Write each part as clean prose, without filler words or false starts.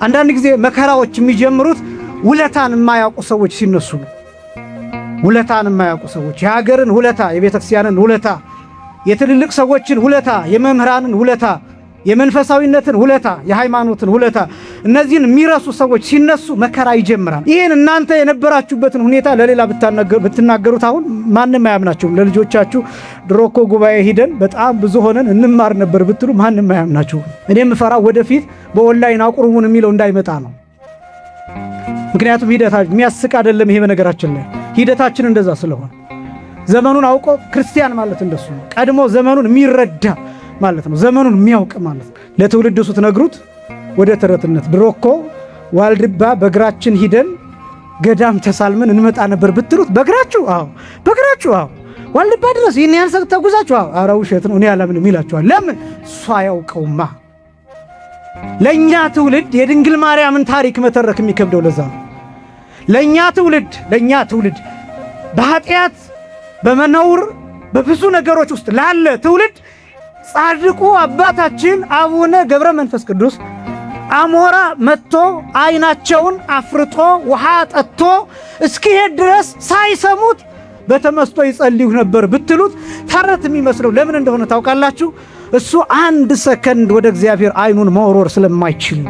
አንዳንድ ጊዜ መከራዎች የሚጀምሩት ውለታን የማያውቁ ሰዎች ሲነሱ ነው። ውለታን የማያውቁ ሰዎች የሀገርን ውለታ፣ የቤተክርስቲያንን ውለታ፣ የትልልቅ ሰዎችን ውለታ፣ የመምህራንን ውለታ፣ የመንፈሳዊነትን ውለታ፣ የሃይማኖትን ውለታ እነዚህን የሚረሱ ሰዎች ሲነሱ መከራ ይጀምራል። ይህን እናንተ የነበራችሁበትን ሁኔታ ለሌላ ብትናገሩት አሁን ማንም አያምናችሁም። ለልጆቻችሁ ድሮ እኮ ጉባኤ ሂደን በጣም ብዙ ሆነን እንማር ነበር ብትሉ ማንም አያምናችሁም። እኔ የምፈራው ወደፊት በኦንላይን አቁርቡን የሚለው እንዳይመጣ ነው። ምክንያቱም ሂደታችን የሚያስቅ አይደለም። ይሄ በነገራችን ላይ ሂደታችን እንደዛ ስለሆነ ዘመኑን አውቆ ክርስቲያን ማለት እንደሱ ነው። ቀድሞ ዘመኑን የሚረዳ ማለት ነው። ዘመኑን የሚያውቅ ማለት ነው። ለትውልድ እሱ ትነግሩት ወደ ተረትነት ድሮ እኮ ዋልድባ በእግራችን ሂደን ገዳም ተሳልመን እንመጣ ነበር ብትሉት በእግራችሁ አዎ፣ በእግራችሁ አዎ፣ ዋልድባ ድረስ ይህን ያህል ሰዓት ተጉዛችሁ አዎ፣ ኧረ ውሸት ነው እኔ አላምንም ይላችኋል። ለምን? እሱ አያውቀውማ። ለእኛ ትውልድ የድንግል ማርያምን ታሪክ መተረክ የሚከብደው ለዛ ነው። ለእኛ ትውልድ በኃጢአት በመነውር በብዙ ነገሮች ውስጥ ላለ ትውልድ ጻድቁ አባታችን አቡነ ገብረ መንፈስ ቅዱስ አሞራ መጥቶ አይናቸውን አፍርጦ ውሃ ጠጥቶ እስኪሄድ ድረስ ሳይሰሙት በተመስጦ ይጸልዩ ነበር ብትሉት ተረት የሚመስለው ለምን እንደሆነ ታውቃላችሁ? እሱ አንድ ሰከንድ ወደ እግዚአብሔር አይኑን መወርወር ስለማይችል።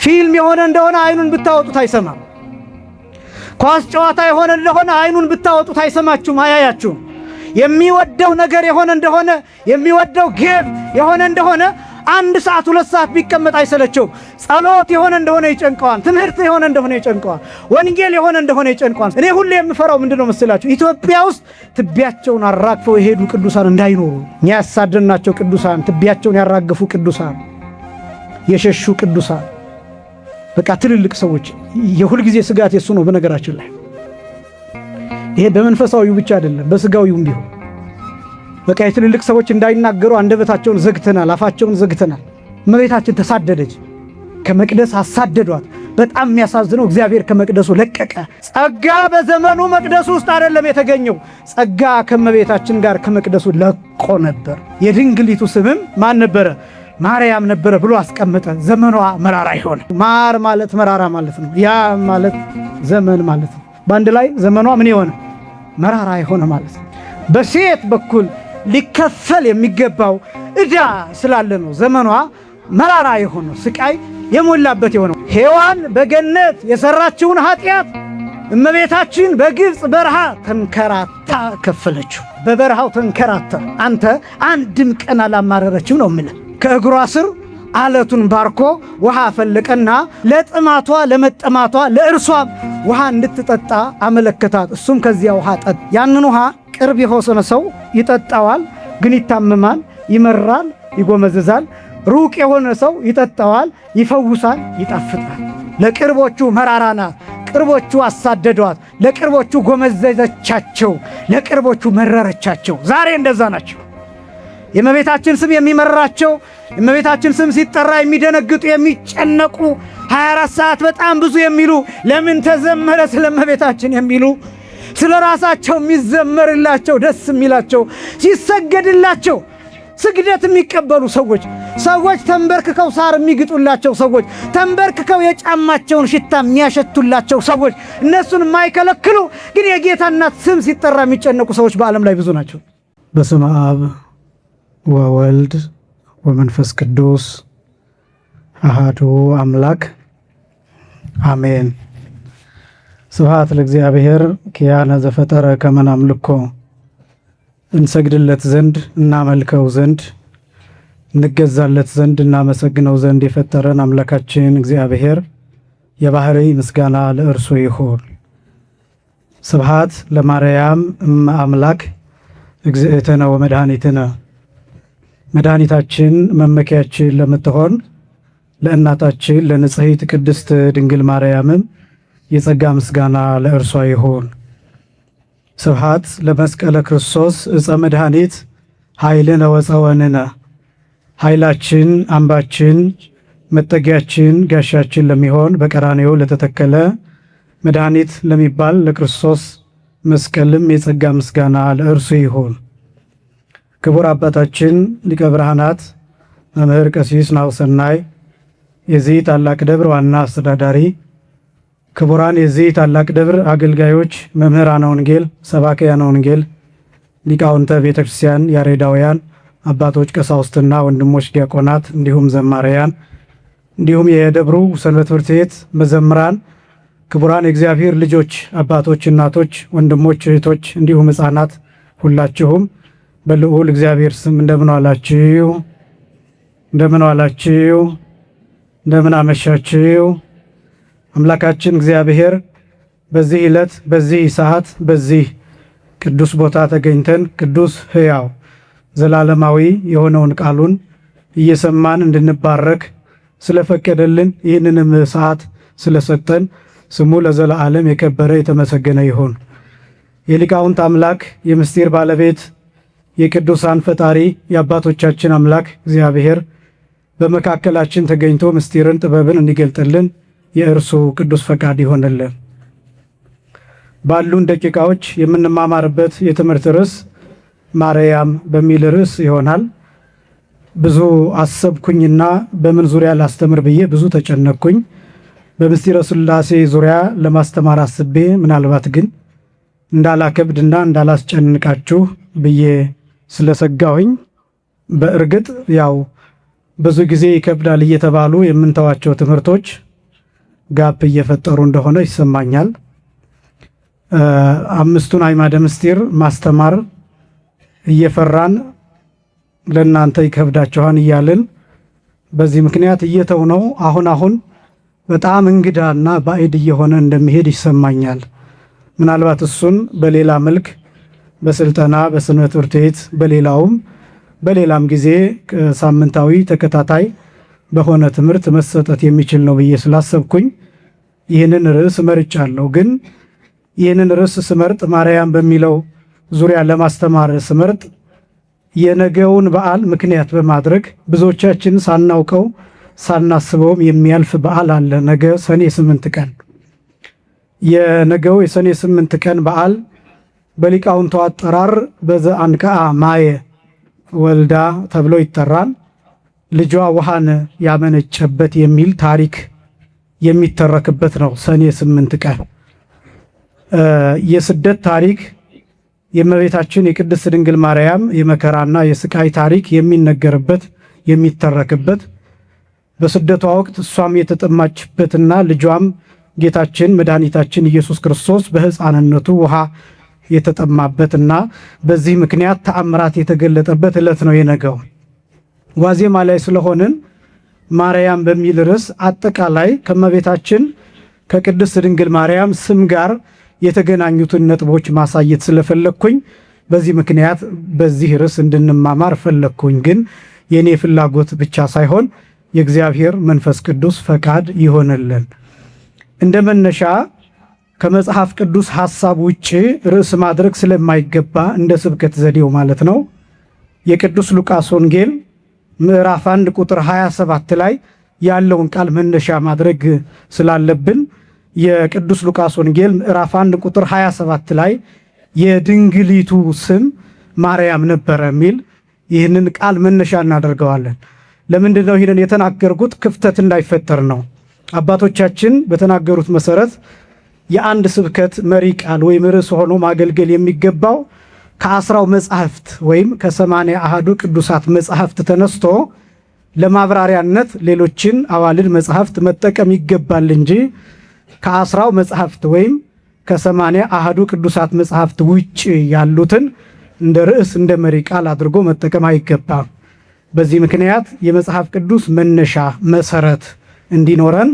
ፊልም የሆነ እንደሆነ አይኑን ብታወጡት አይሰማም። ኳስ ጨዋታ የሆነ እንደሆነ አይኑን ብታወጡት አይሰማችሁም፣ አያያችሁም። የሚወደው ነገር የሆነ እንደሆነ የሚወደው ጌም የሆነ እንደሆነ 1 ሰዓት 2 ሰዓት ቢቀመጥ አይሰለቸውም። ጸሎት የሆነ እንደሆነ ይጨንቀዋል። ትምህርት የሆነ እንደሆነ ይጨንቀዋል። ወንጌል የሆነ እንደሆነ ይጨንቀዋል። እኔ ሁሌ የምፈራው ምንድነው መስላችሁ? ኢትዮጵያ ውስጥ ትቢያቸውን አራግፈው የሄዱ ቅዱሳን እንዳይኖሩ። እኛ ያሳደናቸው ቅዱሳን፣ ትቢያቸውን ያራገፉ ቅዱሳን፣ የሸሹ ቅዱሳን፣ በቃ ትልልቅ ሰዎች የሁል ጊዜ ስጋት የሱ ነው። በነገራችን ላይ ይሄ በመንፈሳዊው ብቻ አይደለም፣ በስጋዊውም ቢሆን በቃ የትልልቅ ሰዎች እንዳይናገሩ አንደበታቸውን ዘግተናል፣ አፋቸውን ዘግተናል። እመቤታችን ተሳደደች፣ ከመቅደስ አሳደዷት። በጣም የሚያሳዝነው እግዚአብሔር ከመቅደሱ ለቀቀ። ጸጋ በዘመኑ መቅደሱ ውስጥ አይደለም የተገኘው፣ ጸጋ ከእመቤታችን ጋር ከመቅደሱ ለቆ ነበር። የድንግሊቱ ስምም ማን ነበረ? ማርያም ነበረ ብሎ አስቀመጠ። ዘመኗ መራራ ይሆነ። ማር ማለት መራራ ማለት ነው። ያ ማለት ዘመን ማለት ነው። በአንድ ላይ ዘመኗ ምን የሆነ መራራ የሆነ ማለት ነው። በሴት በኩል ሊከፈል የሚገባው ዕዳ ስላለ ነው ዘመኗ መራራ የሆነው፣ ስቃይ የሞላበት የሆነው። ሔዋን በገነት የሰራችውን ኃጢአት እመቤታችን በግብፅ በረሃ ተንከራታ ከፈለችው። በበረሃው ተንከራታ። አንተ አንድም ቀን አላማረረችው ነው የምልህ። ከእግሯ ስር አለቱን ባርኮ ውሃ ፈለቀና ለጥማቷ ለመጠማቷ ለእርሷም ውሃ እንድትጠጣ አመለከታት። እሱም ከዚያ ውሃ ጠጥ። ያንን ውሃ ቅርብ የሆነ ሰው ይጠጣዋል፣ ግን ይታመማል፣ ይመራል፣ ይጎመዝዛል። ሩቅ የሆነ ሰው ይጠጣዋል፣ ይፈውሳል፣ ይጣፍጣል። ለቅርቦቹ መራራ ናት፣ ቅርቦቹ አሳደዷት፣ ለቅርቦቹ ጎመዘዘቻቸው፣ ለቅርቦቹ መረረቻቸው። ዛሬ እንደዛ ናቸው። የእመቤታችን ስም የሚመራቸው፣ የእመቤታችን ስም ሲጠራ የሚደነግጡ የሚጨነቁ፣ 24 ሰዓት በጣም ብዙ የሚሉ፣ ለምን ተዘመረ ስለ እመቤታችን የሚሉ፣ ስለ ራሳቸው የሚዘመርላቸው ደስ የሚላቸው፣ ሲሰገድላቸው ስግደት የሚቀበሉ ሰዎች፣ ተንበርክከው ሳር የሚግጡላቸው ሰዎች፣ ተንበርክከው የጫማቸውን ሽታ የሚያሸቱላቸው ሰዎች፣ እነሱን የማይከለክሉ ግን የጌታ እናት ስም ሲጠራ የሚጨነቁ ሰዎች በዓለም ላይ ብዙ ናቸው። በስመ አብ ወወልድ ወመንፈስ ቅዱስ አሃዱ አምላክ አሜን። ስብሐት ለእግዚአብሔር ኪያነ ዘፈጠረ ከመ ናምልኮ። እንሰግድለት ዘንድ እናመልከው ዘንድ እንገዛለት ዘንድ እናመሰግነው ዘንድ የፈጠረን አምላካችን እግዚአብሔር የባህሪ ምስጋና ለእርሱ ይሁን። ስብሐት ለማርያም እመ አምላክ እግዝእትነ ወመድኃኒትነ። መድኃኒታችን መመኪያችን ለምትሆን ለእናታችን ለንጽሕት ቅድስት ድንግል ማርያምም የጸጋ ምስጋና ለእርሷ ይሁን። ስብሐት ለመስቀለ ክርስቶስ ዕፀ መድኃኒት ኃይልነ ወፀወንነ። ኃይላችን፣ አምባችን፣ መጠጊያችን፣ ጋሻችን ለሚሆን በቀራንዮ ለተተከለ መድኃኒት ለሚባል ለክርስቶስ መስቀልም የጸጋ ምስጋና ለእርሱ ይሁን። ክቡር አባታችን ሊቀ ብርሃናት መምህር ቀሲስ ናሁሰናይ የዚህ ታላቅ ደብር ዋና አስተዳዳሪ፣ ክቡራን የዚህ ታላቅ ደብር አገልጋዮች፣ መምህራነ ወንጌል፣ ሰባክያነ ወንጌል፣ ሊቃውንተ ቤተክርስቲያን፣ ያሬዳውያን አባቶች፣ ቀሳውስትና ወንድሞች ዲያቆናት፣ እንዲሁም ዘማሪያን፣ እንዲሁም የደብሩ ሰንበት ትምህርት ቤት መዘምራን፣ ክቡራን የእግዚአብሔር ልጆች አባቶች፣ እናቶች፣ ወንድሞች፣ እህቶች እንዲሁም ሕፃናት ሁላችሁም በልዑል እግዚአብሔር ስም እንደምን ዋላችሁ? እንደምን ዋላችሁ? እንደምን አመሻችሁ? አምላካችን እግዚአብሔር በዚህ ዕለት በዚህ ሰዓት በዚህ ቅዱስ ቦታ ተገኝተን ቅዱስ ሕያው ዘላለማዊ የሆነውን ቃሉን እየሰማን እንድንባረክ ስለፈቀደልን ይህንንም ሰዓት ስለሰጠን ስሙ ለዘላለም የከበረ የተመሰገነ ይሁን። የሊቃውንት አምላክ የምስጢር ባለቤት የቅዱሳን ፈጣሪ የአባቶቻችን አምላክ እግዚአብሔር በመካከላችን ተገኝቶ ምስጢርን ጥበብን እንዲገልጥልን የእርሱ ቅዱስ ፈቃድ ይሆንልን። ባሉን ደቂቃዎች የምንማማርበት የትምህርት ርዕስ ማርያም በሚል ርዕስ ይሆናል። ብዙ አሰብኩኝና በምን ዙሪያ ላስተምር ብዬ ብዙ ተጨነቅኩኝ። በምስጢረ ሥላሴ ዙሪያ ለማስተማር አስቤ ምናልባት ግን እንዳላከብድና እንዳላስጨንቃችሁ ብዬ ስለሰጋሁኝ በእርግጥ ያው ብዙ ጊዜ ይከብዳል እየተባሉ የምንተዋቸው ትምህርቶች ጋፕ እየፈጠሩ እንደሆነ ይሰማኛል። አምስቱን አዕማደ ምስጢር ማስተማር እየፈራን ለእናንተ ይከብዳችኋን እያልን በዚህ ምክንያት እየተውነው አሁን በጣም እንግዳና ባዕድ እየሆነ እንደሚሄድ ይሰማኛል። ምናልባት እሱን በሌላ መልክ በስልጠና በሰንበት ትምህርት ቤት በሌላም ጊዜ ሳምንታዊ ተከታታይ በሆነ ትምህርት መሰጠት የሚችል ነው ብዬ ስላሰብኩኝ ይህንን ርዕስ መርጫለሁ። ግን ይህንን ርዕስ ስመርጥ ማርያም በሚለው ዙሪያ ለማስተማር ስመርጥ የነገውን በዓል ምክንያት በማድረግ ብዙዎቻችን ሳናውቀው ሳናስበውም የሚያልፍ በዓል አለ። ነገ ሰኔ 8 ቀን የነገው የሰኔ 8 ቀን በዓል በሊቃውንቱ አጠራር በዘአንቅዓ ማየ ወልዳ ተብሎ ይጠራል። ልጇ ውሃን ያመነጨበት የሚል ታሪክ የሚተረክበት ነው። ሰኔ 8 ቀን የስደት ታሪክ የእመቤታችን የቅድስት ድንግል ማርያም የመከራና የስቃይ ታሪክ የሚነገርበት የሚተረክበት በስደቷ ወቅት እሷም የተጠማችበትና ልጇም ጌታችን መድኃኒታችን ኢየሱስ ክርስቶስ በሕፃንነቱ ውሃ የተጠማበትና በዚህ ምክንያት ተአምራት የተገለጠበት ዕለት ነው የነገው። ዋዜማ ላይ ስለሆንን ማርያም በሚል ርዕስ አጠቃላይ ከእመቤታችን ከቅድስት ድንግል ማርያም ስም ጋር የተገናኙትን ነጥቦች ማሳየት ስለፈለግኩኝ በዚህ ምክንያት በዚህ ርዕስ እንድንማማር ፈለግኩኝ። ግን የኔ ፍላጎት ብቻ ሳይሆን የእግዚአብሔር መንፈስ ቅዱስ ፈቃድ ይሆንልን። እንደ መነሻ ከመጽሐፍ ቅዱስ ሐሳብ ውጭ ርዕስ ማድረግ ስለማይገባ እንደ ስብከት ዘዴው ማለት ነው የቅዱስ ሉቃስ ወንጌል ምዕራፍ 1 ቁጥር 27 ላይ ያለውን ቃል መነሻ ማድረግ ስላለብን የቅዱስ ሉቃስ ወንጌል ምዕራፍ 1 ቁጥር 27 ላይ የድንግሊቱ ስም ማርያም ነበረ የሚል ይህንን ቃል መነሻ እናደርገዋለን። ለምንድን ነው ይህንን የተናገርኩት? ክፍተት እንዳይፈጠር ነው። አባቶቻችን በተናገሩት መሰረት የአንድ ስብከት መሪ ቃል ወይም ርዕስ ሆኖ ማገልገል የሚገባው ከ10 መጻሕፍት ወይም ከ81 ቅዱሳት መጻሕፍት ተነስቶ ለማብራሪያነት ሌሎችን አዋልድ መጻሕፍት መጠቀም ይገባል እንጂ ከ10 መጻሕፍት ወይም ከ81 ቅዱሳት መጻሕፍት ውጭ ያሉትን እንደ ርዕስ እንደ መሪ ቃል አድርጎ መጠቀም አይገባም። በዚህ ምክንያት የመጽሐፍ ቅዱስ መነሻ መሰረት እንዲኖረን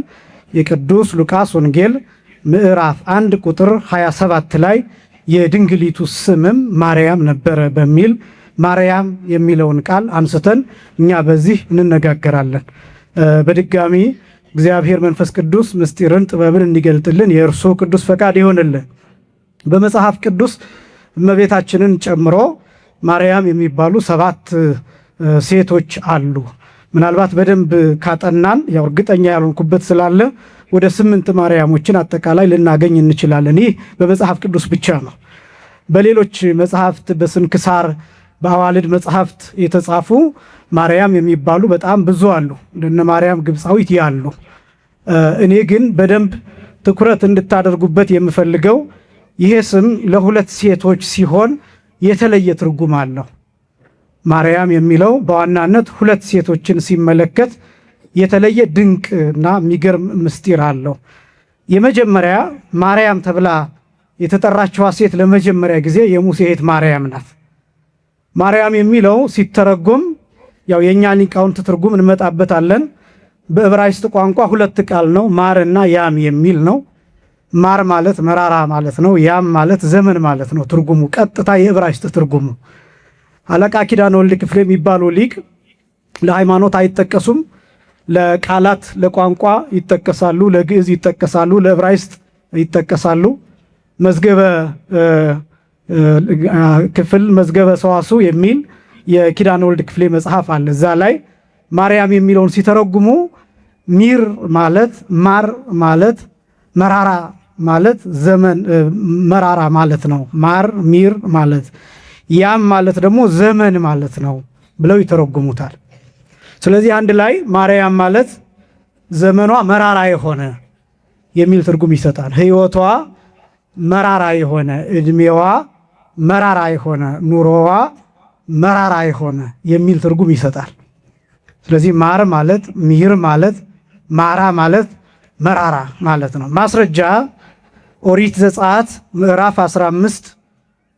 የቅዱስ ሉቃስ ወንጌል ምዕራፍ 1 ቁጥር 27 ላይ የድንግሊቱ ስምም ማርያም ነበረ በሚል ማርያም የሚለውን ቃል አንስተን እኛ በዚህ እንነጋገራለን። በድጋሚ እግዚአብሔር መንፈስ ቅዱስ ምስጢርን ጥበብን እንዲገልጥልን የእርሱ ቅዱስ ፈቃድ ይሆንልን። በመጽሐፍ ቅዱስ እመቤታችንን ጨምሮ ማርያም የሚባሉ 7 ሴቶች አሉ። ምናልባት በደንብ ካጠናን ያው እርግጠኛ ያልሆንኩበት ስላለ ወደ 8 ማርያሞችን አጠቃላይ ልናገኝ እንችላለን። ይህ በመጽሐፍ ቅዱስ ብቻ ነው። በሌሎች መጽሐፍት በስንክሳር በአዋልድ መጽሐፍት የተጻፉ ማርያም የሚባሉ በጣም ብዙ አሉ፣ እንደነ ማርያም ግብፃዊት ያሉ። እኔ ግን በደንብ ትኩረት እንድታደርጉበት የምፈልገው ይሄ ስም ለሁለት ሴቶች ሲሆን የተለየ ትርጉም አለው። ማርያም የሚለው በዋናነት ሁለት ሴቶችን ሲመለከት የተለየ ድንቅ እና የሚገርም ምስጢር አለው። የመጀመሪያ ማርያም ተብላ የተጠራችዋ ሴት ለመጀመሪያ ጊዜ የሙሴ እህት ማርያም ናት። ማርያም የሚለው ሲተረጎም ያው የኛ ሊቃውንት ትርጉም እንመጣበታለን። በዕብራይስጥ ቋንቋ ሁለት ቃል ነው፣ ማርና ያም የሚል ነው። ማር ማለት መራራ ማለት ነው። ያም ማለት ዘመን ማለት ነው። ትርጉሙ ቀጥታ የዕብራይስጥ ትርጉሙ። አለቃ ኪዳነ ወልድ ክፍሌ የሚባሉ ሊቅ ለሃይማኖት አይጠቀሱም፣ ለቃላት ለቋንቋ ይጠቀሳሉ፣ ለግዕዝ ይጠቀሳሉ፣ ለዕብራይስጥ ይጠቀሳሉ። መዝገበ ክፍል መዝገበ ሰዋስው የሚል የኪዳነ ወልድ ክፍሌ መጽሐፍ አለ። እዛ ላይ ማርያም የሚለውን ሲተረጉሙ ሚር ማለት ማር ማለት መራራ ማለት ዘመን መራራ ማለት ነው። ማር ሚር ማለት ያም ማለት ደግሞ ዘመን ማለት ነው ብለው ይተረጉሙታል። ስለዚህ አንድ ላይ ማርያም ማለት ዘመኗ መራራ የሆነ የሚል ትርጉም ይሰጣል። ሕይወቷ መራራ የሆነ፣ እድሜዋ መራራ የሆነ፣ ኑሮዋ መራራ የሆነ የሚል ትርጉም ይሰጣል። ስለዚህ ማር ማለት ሚር ማለት ማራ ማለት መራራ ማለት ነው። ማስረጃ ኦሪት ዘጸአት ምዕራፍ 15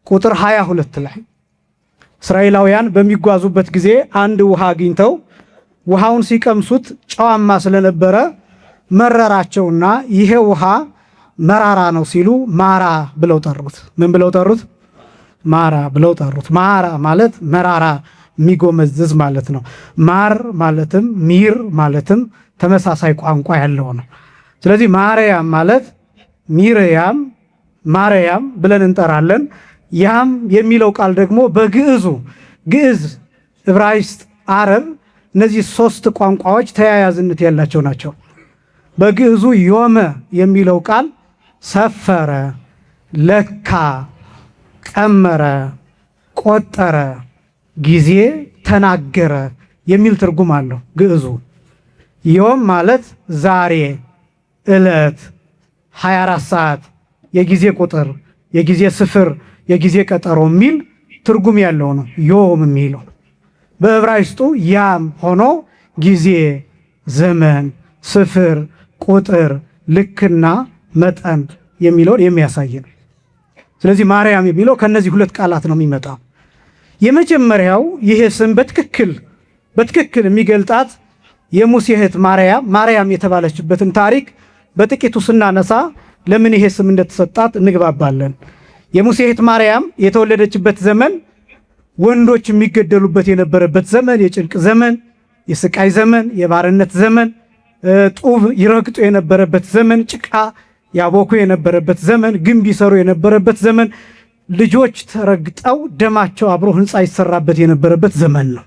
ቁጥር 22 ላይ እስራኤላውያን በሚጓዙበት ጊዜ አንድ ውሃ አግኝተው ውሃውን ሲቀምሱት ጨዋማ ስለነበረ መረራቸውና ይሄ ውሃ መራራ ነው ሲሉ ማራ ብለው ጠሩት። ምን ብለው ጠሩት? ማራ ብለው ጠሩት። ማራ ማለት መራራ የሚጎመዝዝ ማለት ነው። ማር ማለትም ሚር ማለትም ተመሳሳይ ቋንቋ ያለው ነው። ስለዚህ ማርያም ማለት ሚርያም ማርያም ብለን እንጠራለን። ያም የሚለው ቃል ደግሞ በግዕዙ ግዕዝ፣ ዕብራይስጥ፣ አረብ እነዚህ ሶስት ቋንቋዎች ተያያዝነት ያላቸው ናቸው። በግዕዙ ዮመ የሚለው ቃል ሰፈረ፣ ለካ፣ ቀመረ፣ ቆጠረ፣ ጊዜ ተናገረ የሚል ትርጉም አለው ግዕዙ። ዮም ማለት ዛሬ፣ ዕለት፣ 24 ሰዓት፣ የጊዜ ቁጥር፣ የጊዜ ስፍር፣ የጊዜ ቀጠሮ የሚል ትርጉም ያለው ነው ዮም የሚለው። በዕብራይስጡ ያም ሆኖ ጊዜ፣ ዘመን፣ ስፍር፣ ቁጥር፣ ልክና መጠን የሚለውን የሚያሳይ ነው። ስለዚህ ማርያም የሚለው ከነዚህ ሁለት ቃላት ነው የሚመጣው። የመጀመሪያው ይሄ ስም በትክክል የሚገልጣት የሙሴ እህት ማርያም የተባለችበትን ታሪክ በጥቂቱ ስናነሳ ለምን ይሄ ስም እንደተሰጣት እንግባባለን። የሙሴ እህት ማርያም የተወለደችበት ዘመን ወንዶች የሚገደሉበት የነበረበት ዘመን፣ የጭንቅ ዘመን፣ የስቃይ ዘመን፣ የባርነት ዘመን፣ ጡብ ይረግጡ የነበረበት ዘመን፣ ጭቃ ያቦኩ የነበረበት ዘመን፣ ግንብ ይሰሩ የነበረበት ዘመን፣ ልጆች ተረግጠው ደማቸው አብሮ ሕንፃ ይሰራበት የነበረበት ዘመን ነው።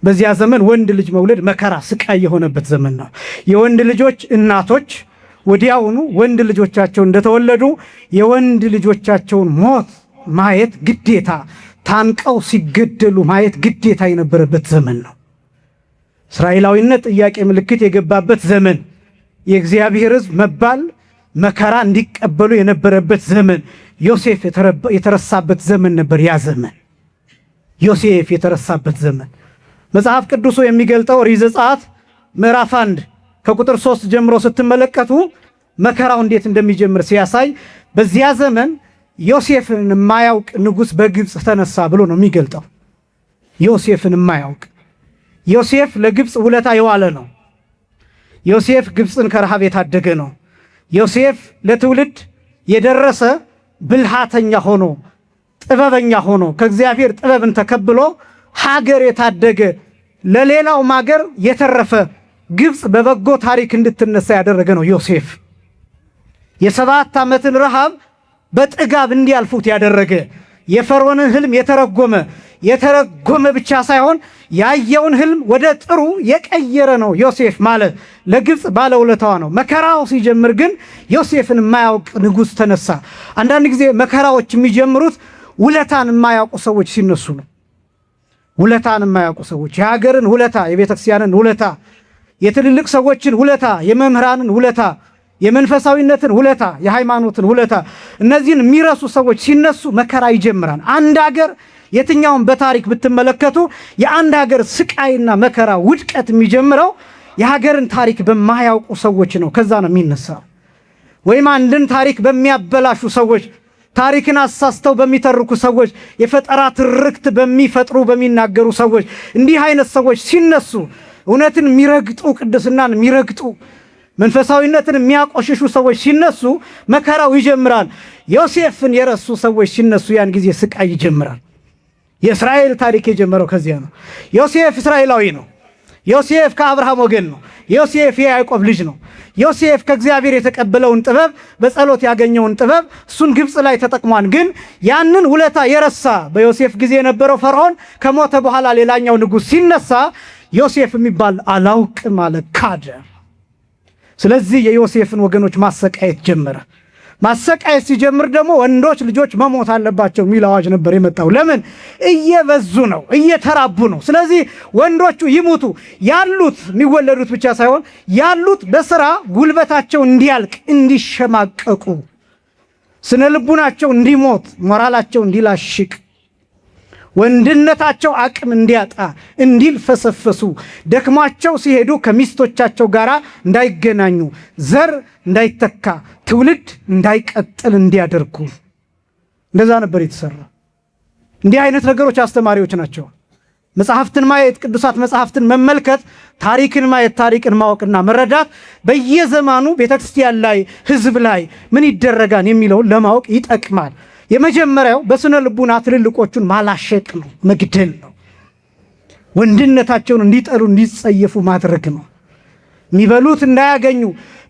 በዚያ ዘመን ወንድ ልጅ መውለድ መከራ፣ ስቃይ የሆነበት ዘመን ነው። የወንድ ልጆች እናቶች ወዲያውኑ ወንድ ልጆቻቸው እንደተወለዱ የወንድ ልጆቻቸውን ሞት ማየት ግዴታ፣ ታንቀው ሲገደሉ ማየት ግዴታ የነበረበት ዘመን ነው። እስራኤላዊነት ጥያቄ ምልክት የገባበት ዘመን፣ የእግዚአብሔር ሕዝብ መባል መከራ እንዲቀበሉ የነበረበት ዘመን፣ ዮሴፍ የተረሳበት ዘመን ነበር። ያ ዘመን ዮሴፍ የተረሳበት ዘመን መጽሐፍ ቅዱሱ የሚገልጠው ኦሪት ዘጸአት ምዕራፍ 1 ከቁጥር 3 ጀምሮ ስትመለከቱ መከራው እንዴት እንደሚጀምር ሲያሳይ በዚያ ዘመን ዮሴፍን የማያውቅ ንጉሥ በግብፅ ተነሳ ብሎ ነው የሚገልጠው። ዮሴፍን የማያውቅ ዮሴፍ ለግብፅ ውለታ የዋለ ነው። ዮሴፍ ግብፅን ከረሃብ የታደገ ነው። ዮሴፍ ለትውልድ የደረሰ ብልሃተኛ ሆኖ ጥበበኛ ሆኖ ከእግዚአብሔር ጥበብን ተከብሎ ሀገር የታደገ ለሌላውም ሀገር የተረፈ ግብፅ በበጎ ታሪክ እንድትነሳ ያደረገ ነው ዮሴፍ። የ7 ዓመትን ረሃብ በጥጋብ እንዲያልፉት ያደረገ የፈርዖንን ህልም የተረጎመ ብቻ ሳይሆን ያየውን ህልም ወደ ጥሩ የቀየረ ነው ዮሴፍ ማለት ለግብፅ ባለውለታዋ ነው። መከራው ሲጀምር ግን ዮሴፍን የማያውቅ ንጉሥ ተነሳ። አንዳንድ ጊዜ መከራዎች የሚጀምሩት ውለታን የማያውቁ ሰዎች ሲነሱ ነው። ውለታን የማያውቁ ሰዎች የሀገርን ውለታ፣ የቤተክርስቲያንን ውለታ፣ የትልልቅ ሰዎችን ውለታ፣ የመምህራንን ውለታ፣ የመንፈሳዊነትን ውለታ፣ የሃይማኖትን ውለታ እነዚህን የሚረሱ ሰዎች ሲነሱ መከራ ይጀምራል። አንድ ሀገር የትኛውን በታሪክ ብትመለከቱ የአንድ ሀገር ስቃይና መከራ ውድቀት የሚጀምረው የሀገርን ታሪክ በማያውቁ ሰዎች ነው። ከዛ ነው የሚነሳው። ወይም አንድን ታሪክ በሚያበላሹ ሰዎች፣ ታሪክን አሳስተው በሚተርኩ ሰዎች፣ የፈጠራ ትርክት በሚፈጥሩ በሚናገሩ ሰዎች፣ እንዲህ አይነት ሰዎች ሲነሱ እውነትን የሚረግጡ ቅድስናን የሚረግጡ መንፈሳዊነትን የሚያቆሽሹ ሰዎች ሲነሱ መከራው ይጀምራል። ዮሴፍን የረሱ ሰዎች ሲነሱ ያን ጊዜ ስቃይ ይጀምራል። የእስራኤል ታሪክ የጀመረው ከዚያ ነው። ዮሴፍ እስራኤላዊ ነው። ዮሴፍ ከአብርሃም ወገን ነው። ዮሴፍ የያዕቆብ ልጅ ነው። ዮሴፍ ከእግዚአብሔር የተቀበለውን ጥበብ፣ በጸሎት ያገኘውን ጥበብ እሱን ግብፅ ላይ ተጠቅሟን። ግን ያንን ውለታ የረሳ በዮሴፍ ጊዜ የነበረው ፈርዖን ከሞተ በኋላ ሌላኛው ንጉሥ ሲነሳ ዮሴፍ የሚባል አላውቅም አለ፣ ካደ። ስለዚህ የዮሴፍን ወገኖች ማሰቃየት ጀመረ። ማሰቃየት ሲጀምር ደግሞ ወንዶች ልጆች መሞት አለባቸው የሚል አዋጅ ነበር የመጣው። ለምን? እየበዙ ነው፣ እየተራቡ ነው። ስለዚህ ወንዶቹ ይሙቱ፣ ያሉት የሚወለዱት ብቻ ሳይሆን ያሉት በስራ ጉልበታቸው እንዲያልቅ፣ እንዲሸማቀቁ፣ ስነ ልቡናቸው እንዲሞት፣ ሞራላቸው እንዲላሽቅ፣ ወንድነታቸው አቅም እንዲያጣ፣ እንዲልፈሰፈሱ፣ ደክሟቸው ሲሄዱ ከሚስቶቻቸው ጋር እንዳይገናኙ፣ ዘር እንዳይተካ፣ ትውልድ እንዳይቀጥል እንዲያደርጉ እንደዛ ነበር የተሰራ። እንዲህ አይነት ነገሮች አስተማሪዎች ናቸው። መጽሐፍትን ማየት፣ ቅዱሳት መጽሐፍትን መመልከት፣ ታሪክን ማየት፣ ታሪክን ማወቅና መረዳት በየዘመኑ ቤተክርስቲያን ላይ ሕዝብ ላይ ምን ይደረጋል የሚለውን ለማወቅ ይጠቅማል። የመጀመሪያው በስነ ልቡና ትልልቆቹን ማላሸቅ ነው፣ መግደል ነው። ወንድነታቸውን እንዲጠሉ እንዲጸየፉ ማድረግ ነው። የሚበሉት እንዳያገኙ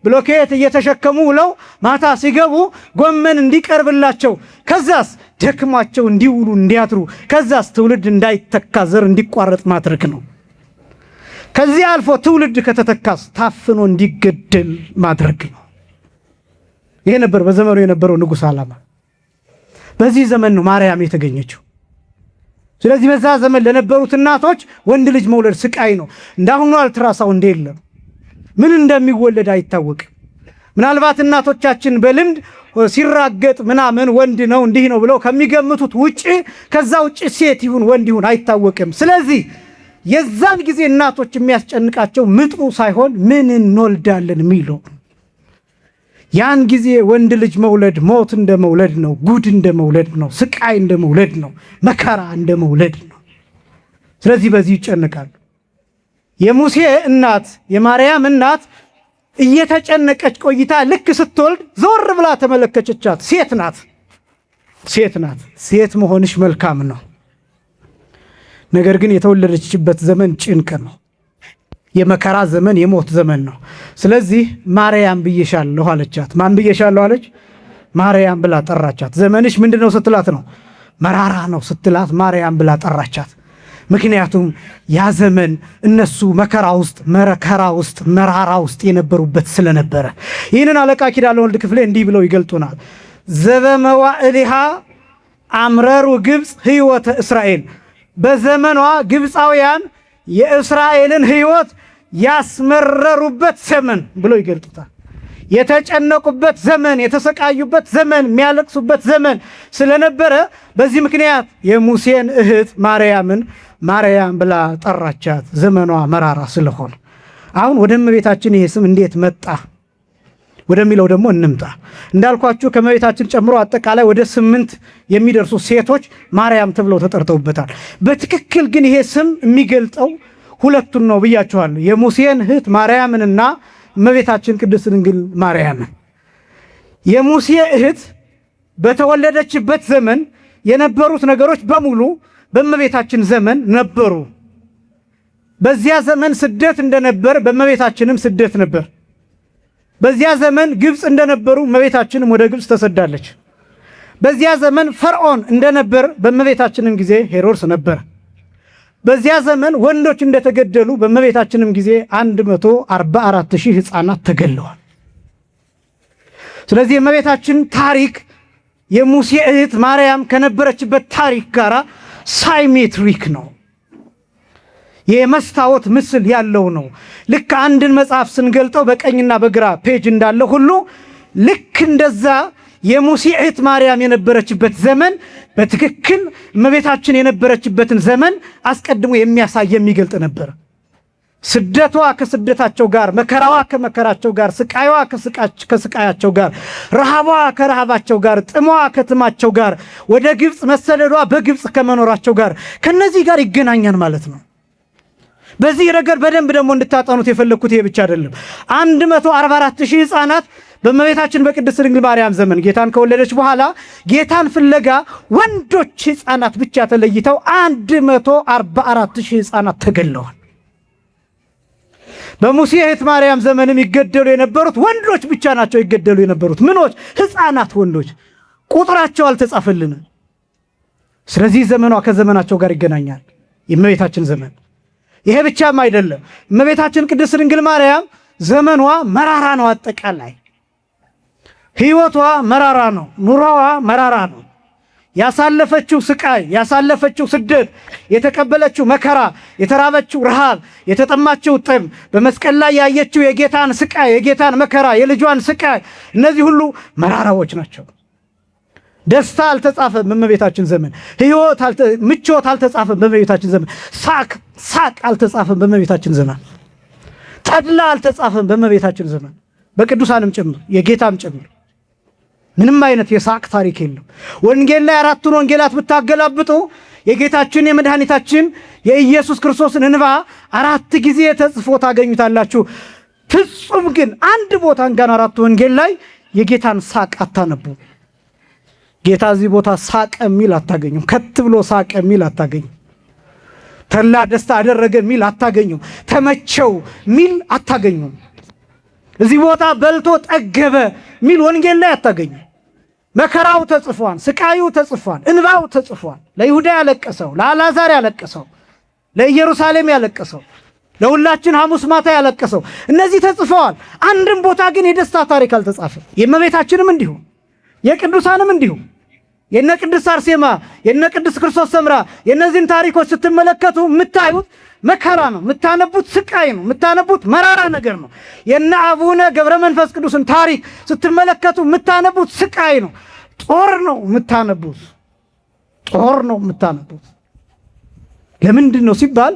ብሎኬት እየተሸከሙ ውለው ማታ ሲገቡ ጎመን እንዲቀርብላቸው፣ ከዛስ ደክሟቸው እንዲውሉ እንዲያድሩ፣ ከዛስ ትውልድ እንዳይተካ ዘር እንዲቋረጥ ማድረግ ነው። ከዚህ አልፎ ትውልድ ከተተካስ ታፍኖ እንዲገደል ማድረግ ነው። ይሄ ነበር በዘመኑ የነበረው ንጉሥ ዓላማ። በዚህ ዘመን ነው ማርያም የተገኘችው። ስለዚህ በዛ ዘመን ለነበሩት እናቶች ወንድ ልጅ መውለድ ስቃይ ነው። እንዳሁኑ አልትራሳውንድ የለም። ምን እንደሚወለድ አይታወቅም። ምናልባት እናቶቻችን በልምድ ሲራገጥ ምናምን ወንድ ነው እንዲህ ነው ብለው ከሚገምቱት ውጪ ከዛ ውጪ ሴት ይሁን ወንድ ይሁን አይታወቅም። ስለዚህ የዛን ጊዜ እናቶች የሚያስጨንቃቸው ምጡ ሳይሆን ምን እንወልዳለን የሚለው። ያን ጊዜ ወንድ ልጅ መውለድ ሞት እንደ መውለድ ነው፣ ጉድ እንደ መውለድ ነው፣ ስቃይ እንደ መውለድ ነው፣ መከራ እንደ መውለድ ነው። ስለዚህ በዚህ ይጨነቃሉ። የሙሴ እናት የማርያም እናት እየተጨነቀች ቆይታ ልክ ስትወልድ ዞር ብላ ተመለከተቻት። ሴት ናት፣ ሴት ናት። ሴት መሆንሽ መልካም ነው፣ ነገር ግን የተወለደችበት ዘመን ጭንቅ ነው፣ የመከራ ዘመን፣ የሞት ዘመን ነው። ስለዚህ ማርያም ብዬሻለሁ አለቻት። ማን ብዬሻለሁ አለች? ማርያም ብላ ጠራቻት። ዘመንሽ ምንድነው ስትላት ነው? መራራ ነው ስትላት ማርያም ብላ ጠራቻት። ምክንያቱም ያ ዘመን እነሱ መከራ ውስጥ መራራ ውስጥ የነበሩበት ስለነበረ። ይህንን አለቃ ኪዳነ ወልድ ክፍሌ እንዲህ ብለው ይገልጡናል። ዘበመዋዕሊሃ አምረሩ ግብፅ ሕይወተ እስራኤል፣ በዘመኗ ግብፃውያን የእስራኤልን ሕይወት ያስመረሩበት ዘመን ብለው ይገልጡታል። የተጨነቁበት ዘመን፣ የተሰቃዩበት ዘመን፣ የሚያለቅሱበት ዘመን ስለነበረ በዚህ ምክንያት የሙሴን እህት ማርያምን ማርያም ብላ ጠራቻት፣ ዘመኗ መራራ ስለሆነ። አሁን ወደ እመቤታችን ይሄ ስም እንዴት መጣ ወደሚለው ደግሞ እንምጣ። እንዳልኳችሁ ከእመቤታችን ጨምሮ አጠቃላይ ወደ 8 የሚደርሱ ሴቶች ማርያም ተብለው ተጠርተውበታል። በትክክል ግን ይሄ ስም የሚገልጠው ሁለቱን ነው ብያችኋለሁ፣ የሙሴን እህት ማርያምንና እመቤታችን ቅድስት ድንግል ማርያምን። የሙሴ እህት በተወለደችበት ዘመን የነበሩት ነገሮች በሙሉ በእመቤታችን ዘመን ነበሩ። በዚያ ዘመን ስደት እንደነበር በእመቤታችንም ስደት ነበር። በዚያ ዘመን ግብፅ እንደነበሩ እመቤታችንም ወደ ግብፅ ተሰዳለች። በዚያ ዘመን ፈርዖን እንደነበር በእመቤታችንም ጊዜ ሄሮድስ ነበር። በዚያ ዘመን ወንዶች እንደተገደሉ በእመቤታችንም ጊዜ 144,000 ሕፃናት ተገለዋል። ስለዚህ የእመቤታችን ታሪክ የሙሴ እህት ማርያም ከነበረችበት ታሪክ ጋር ሳይሜትሪክ ነው፣ የመስታወት ምስል ያለው ነው። ልክ አንድን መጽሐፍ ስንገልጠው በቀኝና በግራ ፔጅ እንዳለ ሁሉ ልክ እንደዛ የሙሴ እህት ማርያም የነበረችበት ዘመን በትክክል እመቤታችን የነበረችበትን ዘመን አስቀድሞ የሚያሳይ የሚገልጥ ነበር። ስደቷ ከስደታቸው ጋር፣ መከራዋ ከመከራቸው ጋር፣ ስቃይዋ ከስቃያቸው ጋር፣ ረሃቧ ከረሃባቸው ጋር፣ ጥሟ ከጥማቸው ጋር፣ ወደ ግብፅ መሰደዷ በግብፅ ከመኖራቸው ጋር ከነዚህ ጋር ይገናኛል ማለት ነው። በዚህ ረገድ በደንብ ደግሞ እንድታጠኑት የፈለኩት ይሄ ብቻ አይደለም። 144,000 ሕፃናት በእመቤታችን በቅድስት ድንግል ማርያም ዘመን ጌታን ከወለደች በኋላ ጌታን ፍለጋ ወንዶች ሕፃናት ብቻ ተለይተው 144,000 ሕፃናት ተገለዋል። በሙሴ እህት ማርያም ዘመንም ይገደሉ የነበሩት ወንዶች ብቻ ናቸው። ይገደሉ የነበሩት ምኖች? ሕፃናት ወንዶች። ቁጥራቸው አልተጻፈልንም። ስለዚህ ዘመኗ ከዘመናቸው ጋር ይገናኛል፣ የእመቤታችን ዘመን። ይሄ ብቻም አይደለም። እመቤታችን ቅድስት ድንግል ማርያም ዘመኗ መራራ ነው። አጠቃላይ ሕይወቷ መራራ ነው። ኑሮዋ መራራ ነው። ያሳለፈችው ስቃይ፣ ያሳለፈችው ስደት፣ የተቀበለችው መከራ፣ የተራበችው ረሃብ፣ የተጠማችው ጥም፣ በመስቀል ላይ ያየችው የጌታን ስቃይ፣ የጌታን መከራ፣ የልጇን ስቃይ፣ እነዚህ ሁሉ መራራዎች ናቸው። ደስታ አልተጻፈም በእመቤታችን ዘመን። ሕይወት ምቾት አልተጻፈም በእመቤታችን ዘመን። ሳቅ አልተጻፈም በእመቤታችን ዘመን። ተድላ አልተጻፈም በእመቤታችን ዘመን። በቅዱሳንም ጭምር የጌታም ጭምር ምንም አይነት የሳቅ ታሪክ የለም። ወንጌል ላይ 4ቱን ወንጌላት ብታገላብጡ የጌታችን የመድኃኒታችን የኢየሱስ ክርስቶስን እንባ 4 ጊዜ ተጽፎ ታገኙታላችሁ። ፍጹም ግን አንድ ቦታ እንኳን 4ቱ ወንጌል ላይ የጌታን ሳቅ አታነቡ። ጌታ እዚህ ቦታ ሳቅ የሚል አታገኙም። ከት ብሎ ሳቅ የሚል አታገኙም። ተላ ደስታ አደረገ የሚል አታገኙም። ተመቸው የሚል አታገኙም። እዚህ ቦታ በልቶ ጠገበ የሚል ወንጌል ላይ አታገኙም። መከራው ተጽፏል፣ ስቃዩ ተጽፏል፣ እንባው ተጽፏል። ለይሁዳ ያለቀሰው፣ ለአልዓዛር ያለቀሰው፣ ለኢየሩሳሌም ያለቀሰው፣ ለሁላችን ሐሙስ ማታ ያለቀሰው እነዚህ ተጽፈዋል። አንድም ቦታ ግን የደስታ ታሪክ አልተጻፈም። የእመቤታችንም እንዲሁ፣ የቅዱሳንም እንዲሁ። የነ ቅድስት አርሴማ፣ የነ ቅድስት ክርስቶስ ሰምራ የነዚህን ታሪኮች ስትመለከቱ የምታዩት መከራ ነው፣ የምታነቡት ስቃይ ነው፣ የምታነቡት መራራ ነገር ነው። የነ አቡነ ገብረ መንፈስ ቅዱስን ታሪክ ስትመለከቱ የምታነቡት ስቃይ ነው፣ ጦር ነው የምታነቡት፣ ጦር ነው የምታነቡት። ለምንድን ነው ሲባል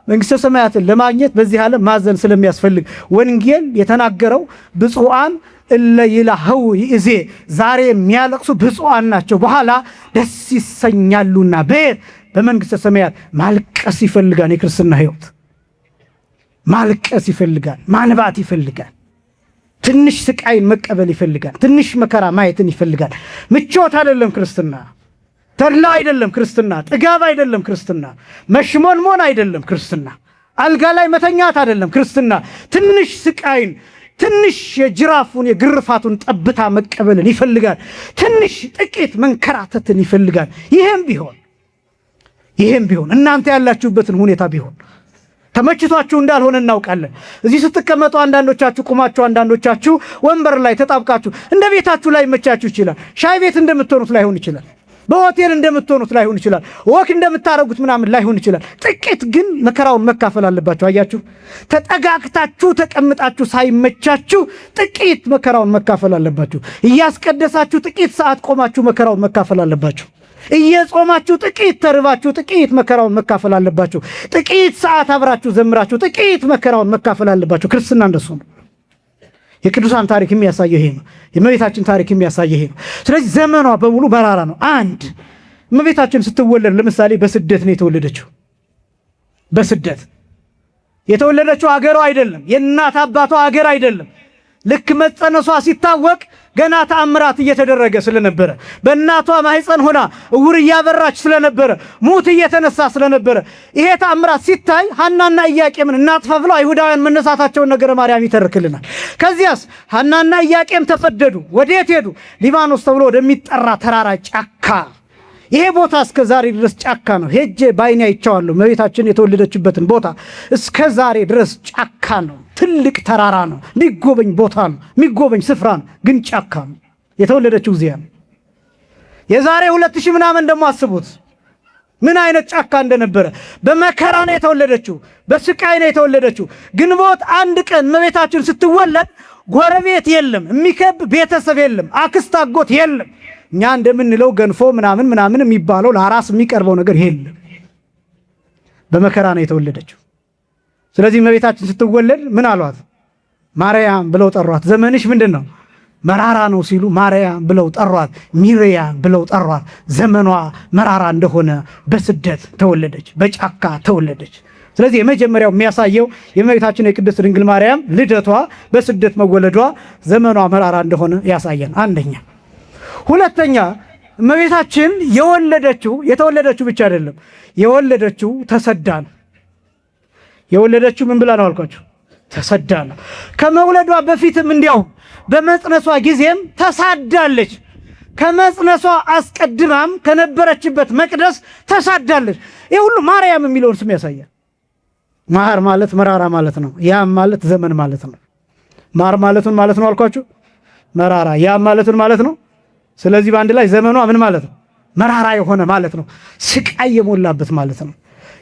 መንግሥተ ሰማያትን ለማግኘት በዚህ ዓለም ማዘን ስለሚያስፈልግ። ወንጌል የተናገረው ብፁዓን እለ ይላህው ይእዜ፣ ዛሬ የሚያለቅሱ ብፁዓን ናቸው፣ በኋላ ደስ ይሰኛሉና። በየት? በመንግሥተ ሰማያት። ማልቀስ ይፈልጋል። የክርስትና ሕይወት ማልቀስ ይፈልጋል፣ ማንባት ይፈልጋል፣ ትንሽ ስቃይን መቀበል ይፈልጋል፣ ትንሽ መከራ ማየትን ይፈልጋል። ምቾት አይደለም ክርስትና፣ ተድላ አይደለም ክርስትና፣ ጥጋብ አይደለም ክርስትና፣ መሽሞንሞን አይደለም ክርስትና፣ አልጋ ላይ መተኛት አይደለም ክርስትና። ትንሽ ስቃይን፣ ትንሽ የጅራፉን የግርፋቱን ጠብታ መቀበልን ይፈልጋል። ትንሽ ጥቂት መንከራተትን ይፈልጋል። ይሄም ቢሆን እናንተ ያላችሁበትን ሁኔታ ቢሆን ተመችቷችሁ እንዳልሆነ እናውቃለን። እዚህ ስትቀመጡ አንዳንዶቻችሁ ቁማችሁ፣ አንዳንዶቻችሁ ወንበር ላይ ተጣብቃችሁ እንደ ቤታችሁ ላይ መቻችሁ ይችላል። ሻይ ቤት እንደምትሆኑት ላይሆን ይችላል። በሆቴል እንደምትሆኑት ላይሆን ይችላል። ወክ እንደምታረጉት ምናምን ላይሆን ይችላል። ጥቂት ግን መከራውን መካፈል አለባችሁ። አያችሁ፣ ተጠጋግታችሁ ተቀምጣችሁ ሳይመቻችሁ ጥቂት መከራውን መካፈል አለባችሁ። እያስቀደሳችሁ ጥቂት ሰዓት ቆማችሁ መከራውን መካፈል አለባችሁ። እየጾማችሁ ጥቂት ተርባችሁ ጥቂት መከራውን መካፈል አለባችሁ። ጥቂት ሰዓት አብራችሁ ዘምራችሁ ጥቂት መከራውን መካፈል አለባችሁ። ክርስትና እንደሱ ነው። የቅዱሳን ታሪክ የሚያሳየው ይሄ ነው። የእመቤታችን ታሪክ የሚያሳየው ይሄ ነው። ስለዚህ ዘመኗ በሙሉ መራራ ነው። አንድ እመቤታችን ስትወለድ ለምሳሌ በስደት ነው የተወለደችው። በስደት የተወለደችው አገሯ አይደለም፣ የእናት አባቷ አገር አይደለም። ልክ መጸነሷ ሲታወቅ ገና ተአምራት እየተደረገ ስለነበረ፣ በእናቷ ማህፀን ሆና እውር እያበራች ስለነበረ፣ ሙት እየተነሳ ስለነበረ ይሄ ተአምራት ሲታይ ሐናና ኢያቄምን እናጥፋ ብለው አይሁዳውያን መነሳታቸውን ነገረ ማርያም ይተርክልናል። ከዚያስ ሐናና ኢያቄም ተሰደዱ። ወዴት ሄዱ? ሊባኖስ ተብሎ ወደሚጠራ ተራራ ጫካ። ይሄ ቦታ እስከ ዛሬ ድረስ ጫካ ነው። ሄጄ ባይኔ አይቼዋለሁ። እመቤታችን የተወለደችበትን ቦታ እስከ ዛሬ ድረስ ጫካ ነው። ትልቅ ተራራ ነው። የሚጎበኝ ቦታ ነው። የሚጎበኝ ስፍራ ነው። ግን ጫካ ነው። የተወለደችው እዚያ ነው። የዛሬ 2000 ምናምን ደግሞ አስቡት። ምን አይነት ጫካ እንደነበረ። በመከራ ነው የተወለደችው፣ በስቃይ ነው የተወለደችው። ግንቦት አንድ ቀን እመቤታችን ስትወለድ ጎረቤት የለም፣ የሚከብ ቤተሰብ የለም፣ አክስት አጎት የለም። እኛ እንደምንለው ገንፎ ምናምን የሚባለው ለአራስ የሚቀርበው ነገር የለም። በመከራ ነው የተወለደችው። ስለዚህ እመቤታችን ስትወለድ ምን አሏት? ማርያም ብለው ጠሯት። ዘመንሽ ምንድን ነው? መራራ ነው ሲሉ ማርያም ብለው ጠሯት። ሚሪያም ብለው ጠሯት። ዘመኗ መራራ እንደሆነ በስደት ተወለደች፣ በጫካ ተወለደች። ስለዚህ የመጀመሪያው የሚያሳየው የእመቤታችን የቅድስት ድንግል ማርያም ልደቷ፣ በስደት መወለዷ ዘመኗ መራራ እንደሆነ ያሳየን አንደኛ። ሁለተኛ እመቤታችን የተወለደችው ብቻ አይደለም፣ የወለደችው ተሰዳ ነው። የወለደችው ምን ብላ ነው አልኳችሁ? ተሰዳ ነው። ከመውለዷ በፊትም እንዲያው በመጽነሷ ጊዜም ተሳዳለች። ከመጽነሷ አስቀድማም ከነበረችበት መቅደስ ተሳዳለች። ይህ ሁሉ ማርያም የሚለውን ስም ያሳያል። ማር ማለት መራራ ማለት ነው። ያም ማለት ዘመን ማለት ነው። ማር ማለቱን ማለት ነው አልኳችሁ፣ መራራ። ያም ማለቱን ማለት ነው። ስለዚህ በአንድ ላይ ዘመኗ ምን ማለት ነው? መራራ የሆነ ማለት ነው። ስቃይ የሞላበት ማለት ነው።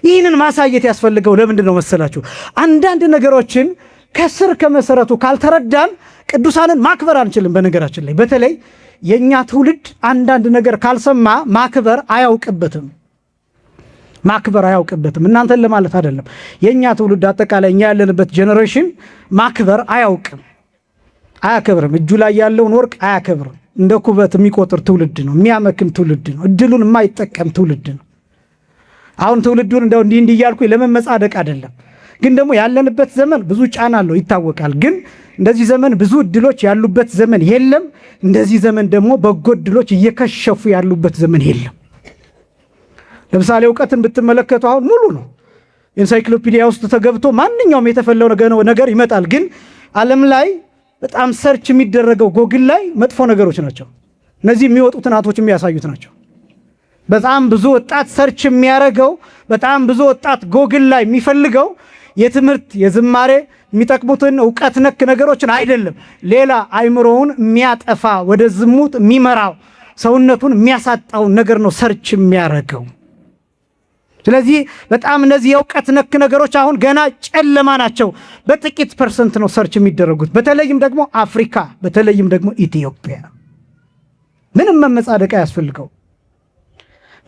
ይህንን ማሳየት ያስፈልገው ለምንድን ነው መሰላችሁ? አንዳንድ ነገሮችን ከስር ከመሰረቱ ካልተረዳን ቅዱሳንን ማክበር አንችልም። በነገራችን ላይ በተለይ የኛ ትውልድ አንዳንድ ነገር ካልሰማ ማክበር አያውቅበትም። እናንተን ለማለት አይደለም። የኛ ትውልድ አጠቃላይ እኛ ያለንበት ጄኔሬሽን ማክበር አያከብርም። እጁ ላይ ያለውን ወርቅ አያከብርም። እንደ ኩበት የሚቆጥር ትውልድ ነው። የሚያመክን ትውልድ ነው። እድሉን የማይጠቀም ትውልድ ነው። አሁን ትውልዱን እንደው እንዲህ እያልኩ ለመመጻደቅ አይደለም፣ ግን ደግሞ ያለንበት ዘመን ብዙ ጫና አለው ይታወቃል። ግን እንደዚህ ዘመን ብዙ እድሎች ያሉበት ዘመን የለም። እንደዚህ ዘመን ደግሞ በጎ እድሎች እየከሸፉ ያሉበት ዘመን የለም። ለምሳሌ እውቀትን ብትመለከቱ አሁን ሙሉ ነው። ኢንሳይክሎፒዲያ ውስጥ ተገብቶ ማንኛውም የተፈለው ነገር ይመጣል። ግን ዓለም ላይ በጣም ሰርች የሚደረገው ጎግል ላይ መጥፎ ነገሮች ናቸው። እነዚህ የሚወጡ ጥናቶች የሚያሳዩት ናቸው። በጣም ብዙ ወጣት ሰርች የሚያደርገው፣ በጣም ብዙ ወጣት ጎግል ላይ የሚፈልገው የትምህርት የዝማሬ የሚጠቅሙትን እውቀት ነክ ነገሮችን አይደለም። ሌላ አይምሮውን የሚያጠፋ ወደ ዝሙት የሚመራው ሰውነቱን የሚያሳጣውን ነገር ነው ሰርች የሚያደርገው። ስለዚህ በጣም እነዚህ የእውቀት ነክ ነገሮች አሁን ገና ጨለማ ናቸው። በጥቂት ፐርሰንት ነው ሰርች የሚደረጉት። በተለይም ደግሞ አፍሪካ፣ በተለይም ደግሞ ኢትዮጵያ። ምንም መመጻደቅ አያስፈልገው።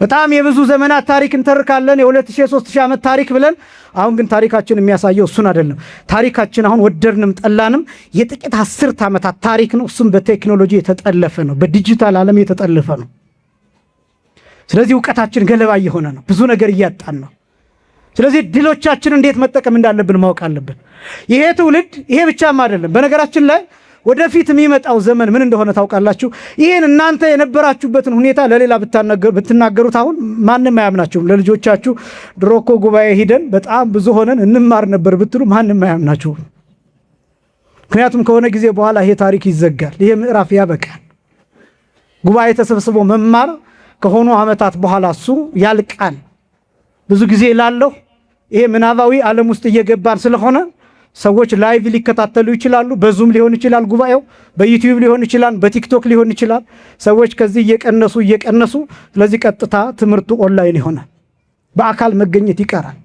በጣም የብዙ ዘመናት ታሪክ እንተርካለን፣ የ2000-3000 ዓመት ታሪክ ብለን። አሁን ግን ታሪካችን የሚያሳየው እሱን አይደለም። ታሪካችን አሁን ወደድንም ጠላንም የጥቂት 10 ዓመታት ታሪክ ነው። እሱም በቴክኖሎጂ የተጠለፈ ነው፣ በዲጂታል ዓለም የተጠለፈ ነው። ስለዚህ እውቀታችን ገለባ እየሆነ ነው፣ ብዙ ነገር እያጣን ነው። ስለዚህ ድሎቻችን እንዴት መጠቀም እንዳለብን ማወቅ አለብን። ይሄ ትውልድ ይሄ ብቻም አይደለም። በነገራችን ላይ ወደፊት የሚመጣው ዘመን ምን እንደሆነ ታውቃላችሁ? ይህን እናንተ የነበራችሁበትን ሁኔታ ለሌላ ብትናገሩት አሁን ማንም አያምናችሁም። ለልጆቻችሁ ድሮ እኮ ጉባኤ ሂደን በጣም ብዙ ሆነን እንማር ነበር ብትሉ ማንም አያምናችሁም። ምክንያቱም ከሆነ ጊዜ በኋላ ይሄ ታሪክ ይዘጋል፣ ይሄ ምዕራፍ ያበቃል። ጉባኤ ተሰብስቦ መማር ከሆኑ ዓመታት በኋላ እሱ ያልቃል። ብዙ ጊዜ ላለሁ ይሄ ምናባዊ ዓለም ውስጥ እየገባን ስለሆነ ሰዎች ላይቭ ሊከታተሉ ይችላሉ። በዙም ሊሆን ይችላል ጉባኤው፣ በዩቲዩብ ሊሆን ይችላል፣ በቲክቶክ ሊሆን ይችላል። ሰዎች ከዚህ እየቀነሱ ስለዚህ ቀጥታ ትምህርቱ ኦንላይን ይሆናል። በአካል መገኘት ይቀራል።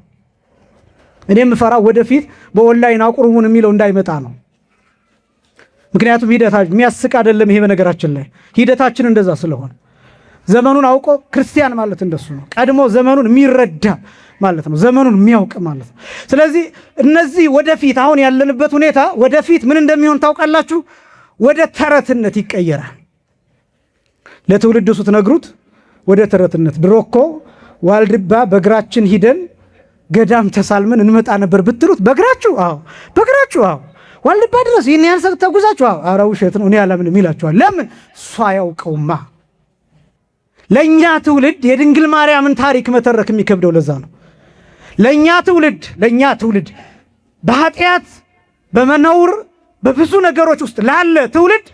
እኔ የምፈራው ወደፊት በኦንላይን አቁርቡን የሚለው እንዳይመጣ ነው። ምክንያቱም ሂደታችን የሚያስቅ አይደለም። ይሄ በነገራችን ላይ ሂደታችን እንደዛ ስለሆነ ዘመኑን አውቆ ክርስቲያን ማለት እንደሱ ነው። ቀድሞ ዘመኑን የሚረዳ ማለት ነው። ዘመኑን የሚያውቅ ማለት ነው። ስለዚህ እነዚህ ወደፊት አሁን ያለንበት ሁኔታ ወደፊት ምን እንደሚሆን ታውቃላችሁ? ወደ ተረትነት ይቀየራል። ለትውልድ ስትነግሩት ወደ ተረትነት። ድሮ እኮ ዋልድባ በእግራችን ሂደን ገዳም ተሳልመን እንመጣ ነበር ብትሉት በእግራችሁ? አዎ በእግራችሁ። አዎ ዋልድባ ድረስ ይህን ያህል ሰዓት ተጉዛችሁ? አዎ ኧረ ውሸት ነው እኔ አላምንም ይላችኋል። ለምን? እሷ ያውቀውማ። ለእኛ ትውልድ የድንግል ማርያምን ታሪክ መተረክ የሚከብደው ለዛ ነው። ለእኛ ትውልድ በኃጢአት በመነውር በብዙ ነገሮች ውስጥ ላለ ትውልድ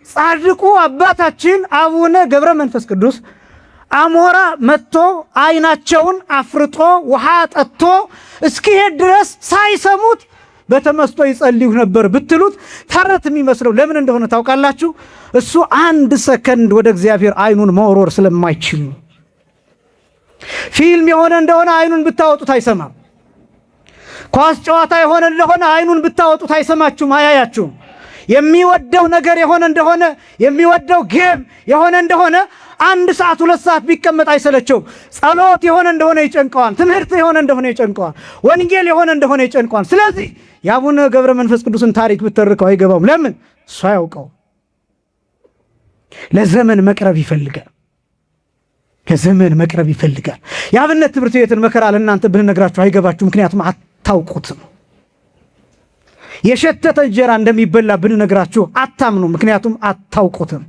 ጻድቁ አባታችን አቡነ ገብረ መንፈስ ቅዱስ አሞራ መጥቶ አይናቸውን አፍርጦ ውሃ ጠጥቶ እስኪሄድ ድረስ ሳይሰሙት በተመስጦ ይጸልዩ ነበር ብትሉት ተረት የሚመስለው ለምን እንደሆነ ታውቃላችሁ? እሱ 1 ሰከንድ ወደ እግዚአብሔር አይኑን መወርወር ስለማይችል። ፊልም የሆነ እንደሆነ አይኑን ብታወጡት አይሰማም። ኳስ ጨዋታ የሆነ እንደሆነ አይኑን ብታወጡት አይሰማችሁም፣ አያያችሁም። የሚወደው ነገር የሆነ እንደሆነ የሚወደው ጌም የሆነ እንደሆነ 1 ሰዓት 2 ሰዓት ቢቀመጥ አይሰለቸውም። ጸሎት የሆነ እንደሆነ ይጨንቀዋል። ትምህርት የሆነ እንደሆነ ይጨንቀዋል። ወንጌል የሆነ እንደሆነ ይጨንቀዋል። ስለዚህ የአቡነ ገብረ መንፈስ ቅዱስን ታሪክ ብትተርከው አይገባውም። ለምን? እሱ አያውቀው። ለዘመን መቅረብ ይፈልጋል። ለዘመን መቅረብ ይፈልጋል። የአብነት ትምህርት ቤትን መከራ ለእናንተ ብንነግራችሁ አይገባችሁ፣ ምክንያቱም አታውቁትም። የሸተተ እንጀራ እንደሚበላ ብንነግራችሁ አታምኑ፣ ምክንያቱም አታውቁትም።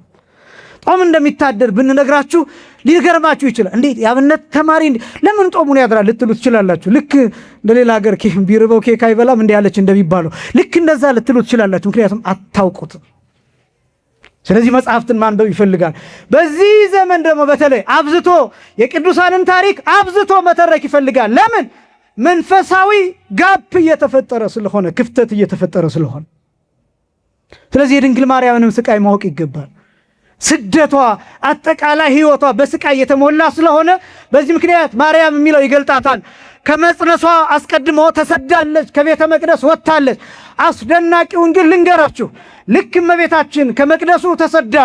ጦም እንደሚታደር ብንነግራችሁ ሊገርማችሁ ይችላል። እንዴት የአብነት ተማሪ ለምን ጦሙን ያድራል ልትሉ ትችላላችሁ። ልክ እንደሌላ ሀገር ቢርበው ኬክ አይበላም እንዲህ ያለች እንደሚባለው ልክ እንደዛ ልትሉ ትችላላችሁ፣ ምክንያቱም አታውቁትም። ስለዚህ መጽሐፍትን ማንበብ ይፈልጋል። በዚህ ዘመን ደግሞ በተለይ አብዝቶ የቅዱሳንን ታሪክ አብዝቶ መተረክ ይፈልጋል። ለምን? መንፈሳዊ ጋፕ እየተፈጠረ ስለሆነ፣ ክፍተት እየተፈጠረ ስለሆነ። ስለዚህ የድንግል ማርያምንም ስቃይ ማወቅ ይገባል። ስደቷ፣ አጠቃላይ ሕይወቷ በስቃይ የተሞላ ስለሆነ በዚህ ምክንያት ማርያም የሚለው ይገልጣታል። ከመጽነሷ አስቀድሞ ተሰዳለች፣ ከቤተ መቅደስ ወጥታለች። አስደናቂውን ግን ልንገራችሁ። ልክ እመቤታችን ከመቅደሱ ተሰዳ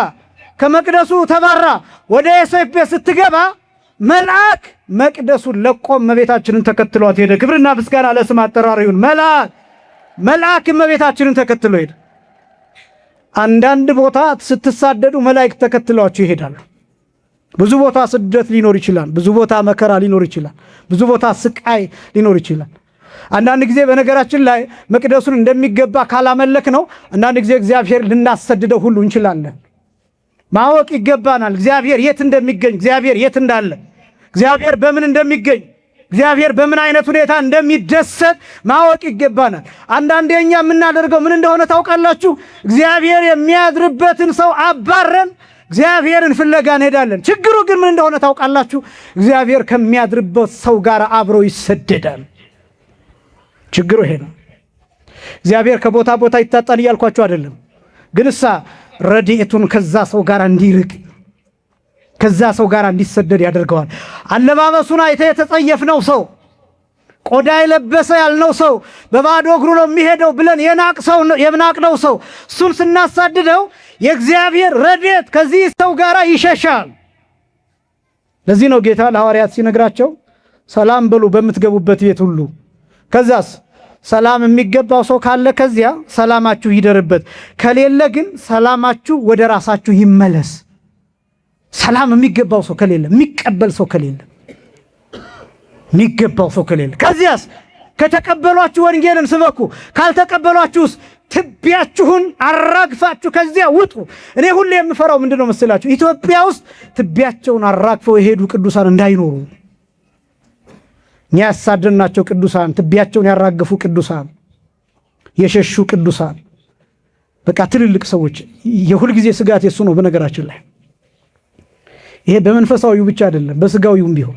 ከመቅደሱ ተባራ ወደ ዮሴፍ ቤት ስትገባ መልአክ መቅደሱን ለቆ እመቤታችንን ተከትሏት ሄደ። ክብርና ምስጋና ለስም አጠራሩ ይሁን። መልአክ እመቤታችንን ተከትሎ ሄደ። አንዳንድ ቦታ ስትሳደዱ መላእክት ተከትሏችሁ ይሄዳሉ። ብዙ ቦታ ስደት ሊኖር ይችላል። ብዙ ቦታ መከራ ሊኖር ይችላል። ብዙ ቦታ ስቃይ ሊኖር ይችላል። አንዳንድ ጊዜ በነገራችን ላይ መቅደሱን እንደሚገባ ካላመለክ ነው አንዳንድ ጊዜ እግዚአብሔር ልናሰድደው ሁሉ እንችላለን። ማወቅ ይገባናል። እግዚአብሔር የት እንደሚገኝ፣ እግዚአብሔር የት እንዳለ፣ እግዚአብሔር በምን እንደሚገኝ፣ እግዚአብሔር በምን አይነት ሁኔታ እንደሚደሰት ማወቅ ይገባናል። አንዳንዴ እኛ የምናደርገው ምን እንደሆነ ታውቃላችሁ? እግዚአብሔር የሚያድርበትን ሰው አባረን እግዚአብሔርን ፍለጋ እንሄዳለን። ችግሩ ግን ምን እንደሆነ ታውቃላችሁ? እግዚአብሔር ከሚያድርበት ሰው ጋር አብሮ ይሰደዳል። ችግሩ ይሄ ነው። እግዚአብሔር ከቦታ ቦታ ይታጣል እያልኳችሁ አይደለም። ግን እሳ ረድኤቱን ከዛ ሰው ጋር እንዲርቅ ከዛ ሰው ጋር እንዲሰደድ ያደርገዋል። አለባበሱን አይተ የተጸየፍነው ሰው፣ ቆዳ የለበሰ ያልነው ሰው፣ በባዶ እግሩ ነው የሚሄደው ብለን የናቅነው ሰው እሱን ስናሳድደው የእግዚአብሔር ረድኤት ከዚህ ሰው ጋር ይሸሻል። ለዚህ ነው ጌታ ለሐዋርያት ሲነግራቸው ሰላም በሉ በምትገቡበት ቤት ሁሉ። ከዛስ ሰላም የሚገባው ሰው ካለ ከዚያ ሰላማችሁ ይደርበት፣ ከሌለ ግን ሰላማችሁ ወደ ራሳችሁ ይመለስ። ሰላም የሚገባው ሰው ከሌለ፣ የሚቀበል ሰው ከሌለ፣ የሚገባው ሰው ከሌለ፣ ከዚያስ ከተቀበሏችሁ ወንጌልን ስበኩ፣ ካልተቀበሏችሁስ ትቢያችሁን አራግፋችሁ ከዚያ ውጡ። እኔ ሁሌ የምፈራው ምንድነው መስላችሁ? ኢትዮጵያ ውስጥ ትቢያቸውን አራግፈው የሄዱ ቅዱሳን እንዳይኖሩ። እኛ ያሳደናቸው ቅዱሳን፣ ትቢያቸውን ያራገፉ ቅዱሳን፣ የሸሹ ቅዱሳን፣ በቃ ትልልቅ ሰዎች። የሁል ጊዜ ስጋት የሱ ነው። በነገራችን ላይ ይሄ በመንፈሳዊው ብቻ አይደለም፣ በስጋዊውም ቢሆን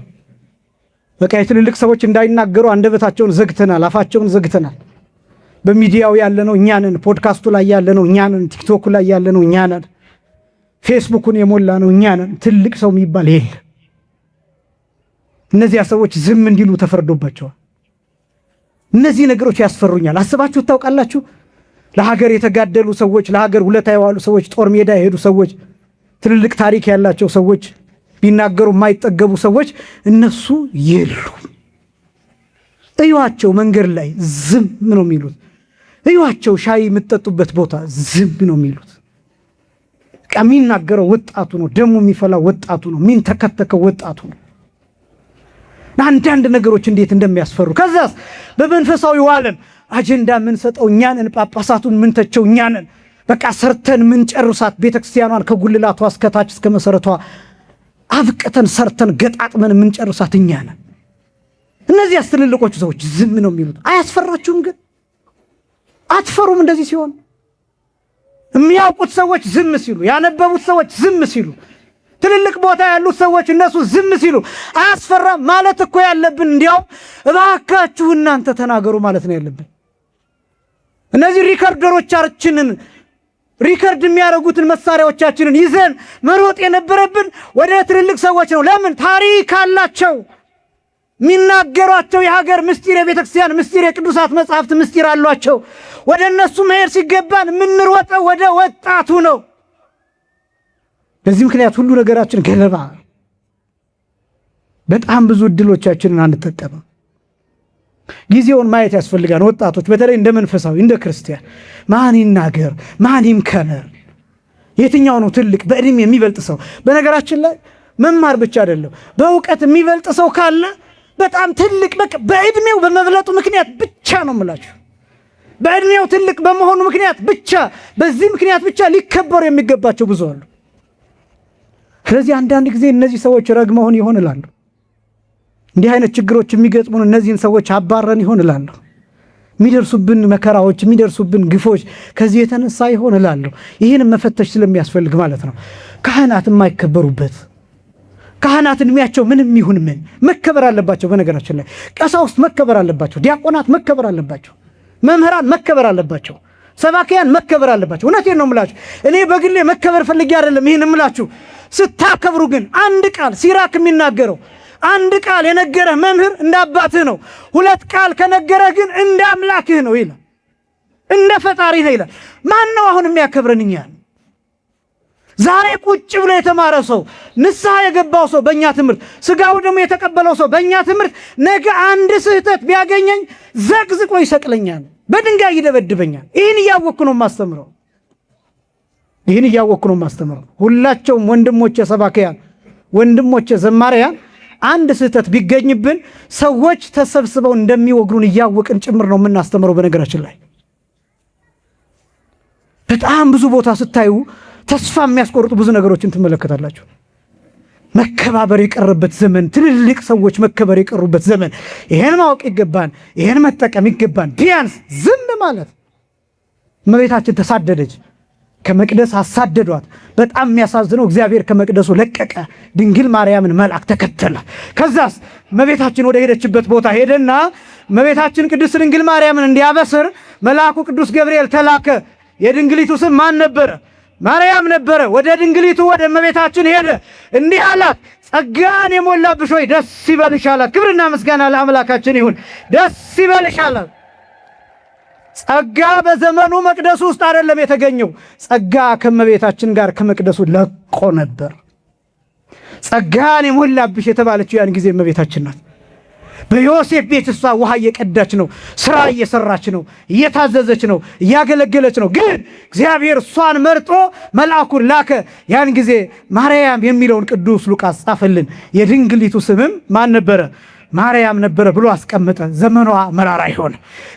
በቃ የትልልቅ ሰዎች እንዳይናገሩ አንደበታቸውን ዘግተናል፣ አፋቸውን ዘግተናል። በሚዲያው ያለነው እኛ ነን፣ ፖድካስቱ ላይ ያለነው እኛ ነን፣ ቲክቶክ ላይ ያለነው እኛ ነን፣ ፌስቡክን የሞላ ነው እኛ ነን። ትልቅ ሰው የሚባል የለ። እነዚያ ሰዎች ዝም እንዲሉ ተፈርዶባቸዋል። እነዚህ ነገሮች ያስፈሩኛል። አስባችሁ ታውቃላችሁ? ለሀገር የተጋደሉ ሰዎች፣ ለሀገር ውለታ የዋሉ ሰዎች፣ ጦር ሜዳ የሄዱ ሰዎች፣ ትልልቅ ታሪክ ያላቸው ሰዎች፣ ቢናገሩ የማይጠገቡ ሰዎች እነሱ የሉም። እዩዋቸው፣ መንገድ ላይ ዝም ነው የሚሉት። እዩዋቸው፣ ሻይ የምትጠጡበት ቦታ ዝም ነው የሚሉት። የሚናገረው ወጣቱ ነው፣ ደሙ የሚፈላው ወጣቱ ነው፣ የሚንተከተከው ወጣቱ ነው። አንዳንድ ነገሮች እንዴት እንደሚያስፈሩ። ከዛስ በመንፈሳዊው ዓለም አጀንዳ የምንሰጠው እኛ ነን፣ ጳጳሳቱን የምንተቸው እኛ ነን። በቃ ሰርተን የምንጨርሳት ቤተክርስቲያኗን ከጉልላቷ እስከታች እስከ መሰረቷ አብቅተን ሰርተን ገጣጥመን የምንጨርሳት እኛ ነን። እነዚህ ትልልቆቹ ሰዎች ዝም ነው የሚሉት። አያስፈራችሁም? ግን አትፈሩም? እንደዚህ ሲሆን የሚያውቁት ሰዎች ዝም ሲሉ፣ ያነበቡት ሰዎች ዝም ሲሉ፣ ትልልቅ ቦታ ያሉት ሰዎች እነሱ ዝም ሲሉ አያስፈራም ማለት እኮ ያለብን እንዲያውም እባካችሁ እናንተ ተናገሩ ማለት ነው ያለብን። እነዚህ ሪከርደሮቻችንን ሪከርድ የሚያደርጉትን መሳሪያዎቻችንን ይዘን መሮጥ የነበረብን ወደ ትልልቅ ሰዎች ነው። ለምን? ታሪክ አላቸው። የሚናገሯቸው የሀገር ምስጢር፣ የቤተክርስቲያን ምስጢር፣ የቅዱሳት መጻሕፍት ምስጢር አሏቸው። ወደ እነሱ መሄድ ሲገባን የምንሮጠው ወደ ወጣቱ ነው። በዚህ ምክንያት ሁሉ ነገራችን ገለባ። በጣም ብዙ እድሎቻችንን አንጠቀምም። ጊዜውን ማየት ያስፈልጋል። ወጣቶች በተለይ እንደ መንፈሳዊ እንደ ክርስቲያን ማን ይናገር ማን ይምከር፣ የትኛው ነው ትልቅ በእድሜ የሚበልጥ ሰው? በነገራችን ላይ መማር ብቻ አይደለም፣ በእውቀት የሚበልጥ ሰው ካለ በጣም ትልቅ በእድሜው በመብለጡ ምክንያት ብቻ ነው የምላችሁ። በእድሜው ትልቅ በመሆኑ ምክንያት ብቻ፣ በዚህ ምክንያት ብቻ ሊከበሩ የሚገባቸው ብዙ አሉ። ስለዚህ አንዳንድ ጊዜ እነዚህ ሰዎች ረግመውን ይሆን እላለሁ። እንዲህ አይነት ችግሮች የሚገጥሙን እነዚህን ሰዎች አባረን ይሆን እላለሁ። የሚደርሱብን መከራዎች፣ የሚደርሱብን ግፎች ከዚህ የተነሳ ይሆን እላለሁ። ይህን መፈተሽ ስለሚያስፈልግ ማለት ነው። ካህናት የማይከበሩበት፣ ካህናት እድሜያቸው ምንም ይሁን ምን መከበር አለባቸው። በነገራችን ላይ ቀሳውስት መከበር አለባቸው፣ ዲያቆናት መከበር አለባቸው፣ መምህራን መከበር አለባቸው፣ ሰባኪያን መከበር አለባቸው። እውነቴን ነው የምላችሁ። እኔ በግሌ መከበር ፈልጌ አይደለም ይህን የምላችሁ። ስታከብሩ ግን አንድ ቃል ሲራክ የሚናገረው አንድ ቃል የነገረህ መምህር እንደ አባትህ ነው። ሁለት ቃል ከነገረህ ግን እንደ አምላክህ ነው ይላል፣ እንደ ፈጣሪ ነው ይላል። ማን ነው አሁን የሚያከብረን እኛን? ዛሬ ቁጭ ብሎ የተማረ ሰው፣ ንስሐ የገባው ሰው በእኛ ትምህርት፣ ስጋው ደግሞ የተቀበለው ሰው በእኛ ትምህርት ነገ አንድ ስህተት ቢያገኘኝ ዘቅዝቆ ይሰቅለኛል፣ በድንጋይ ይደበድበኛል። ይህን እያወቅኩ ነው የማስተምረው። ይህን እያወቅኩ ነው የማስተምረው። ሁላቸውም ወንድሞቼ ሰባኪያን፣ ወንድሞቼ ዘማሪያን አንድ ስህተት ቢገኝብን ሰዎች ተሰብስበው እንደሚወግሩን እያወቅን ጭምር ነው የምናስተምረው። በነገራችን ላይ በጣም ብዙ ቦታ ስታዩ ተስፋ የሚያስቆርጡ ብዙ ነገሮችን ትመለከታላችሁ። መከባበር የቀረበት ዘመን፣ ትልልቅ ሰዎች መከበር የቀሩበት ዘመን። ይሄን ማወቅ ይገባን፣ ይሄን መጠቀም ይገባን። ቢያንስ ዝም ማለት። እመቤታችን ተሳደደች፣ ከመቅደስ አሳደዷት። በጣም የሚያሳዝነው እግዚአብሔር ከመቅደሱ ለቀቀ፣ ድንግል ማርያምን መልአክ ተከተለ። ከዛስ እመቤታችን ወደ ሄደችበት ቦታ ሄደና እመቤታችን ቅድስት ድንግል ማርያምን እንዲያበስር መልአኩ ቅዱስ ገብርኤል ተላከ። የድንግሊቱ ስም ማን ነበረ? ማርያም ነበረ። ወደ ድንግሊቱ ወደ እመቤታችን ሄደ፣ እንዲህ አላት፣ ጸጋን የሞላብሽ ሆይ ደስ ይበልሽ አላት። ክብርና ምስጋና ለአምላካችን ይሁን። ደስ ይበልሽ አላት። ጸጋ በዘመኑ መቅደሱ ውስጥ አይደለም የተገኘው። ጸጋ ከእመቤታችን ጋር ከመቅደሱ ለቆ ነበር። ጸጋን የሞላብሽ የተባለችው ያን ጊዜ እመቤታችን ናት። በዮሴፍ ቤት እሷ ውሃ እየቀዳች ነው፣ ስራ እየሰራች ነው፣ እየታዘዘች ነው፣ እያገለገለች ነው። ግን እግዚአብሔር እሷን መርጦ መልአኩን ላከ። ያን ጊዜ ማርያም የሚለውን ቅዱስ ሉቃስ ጻፈልን። የድንግሊቱ ስምም ማን ነበረ? ማርያም ነበረ ብሎ አስቀመጠ። ዘመኗ መራራ ይሆን።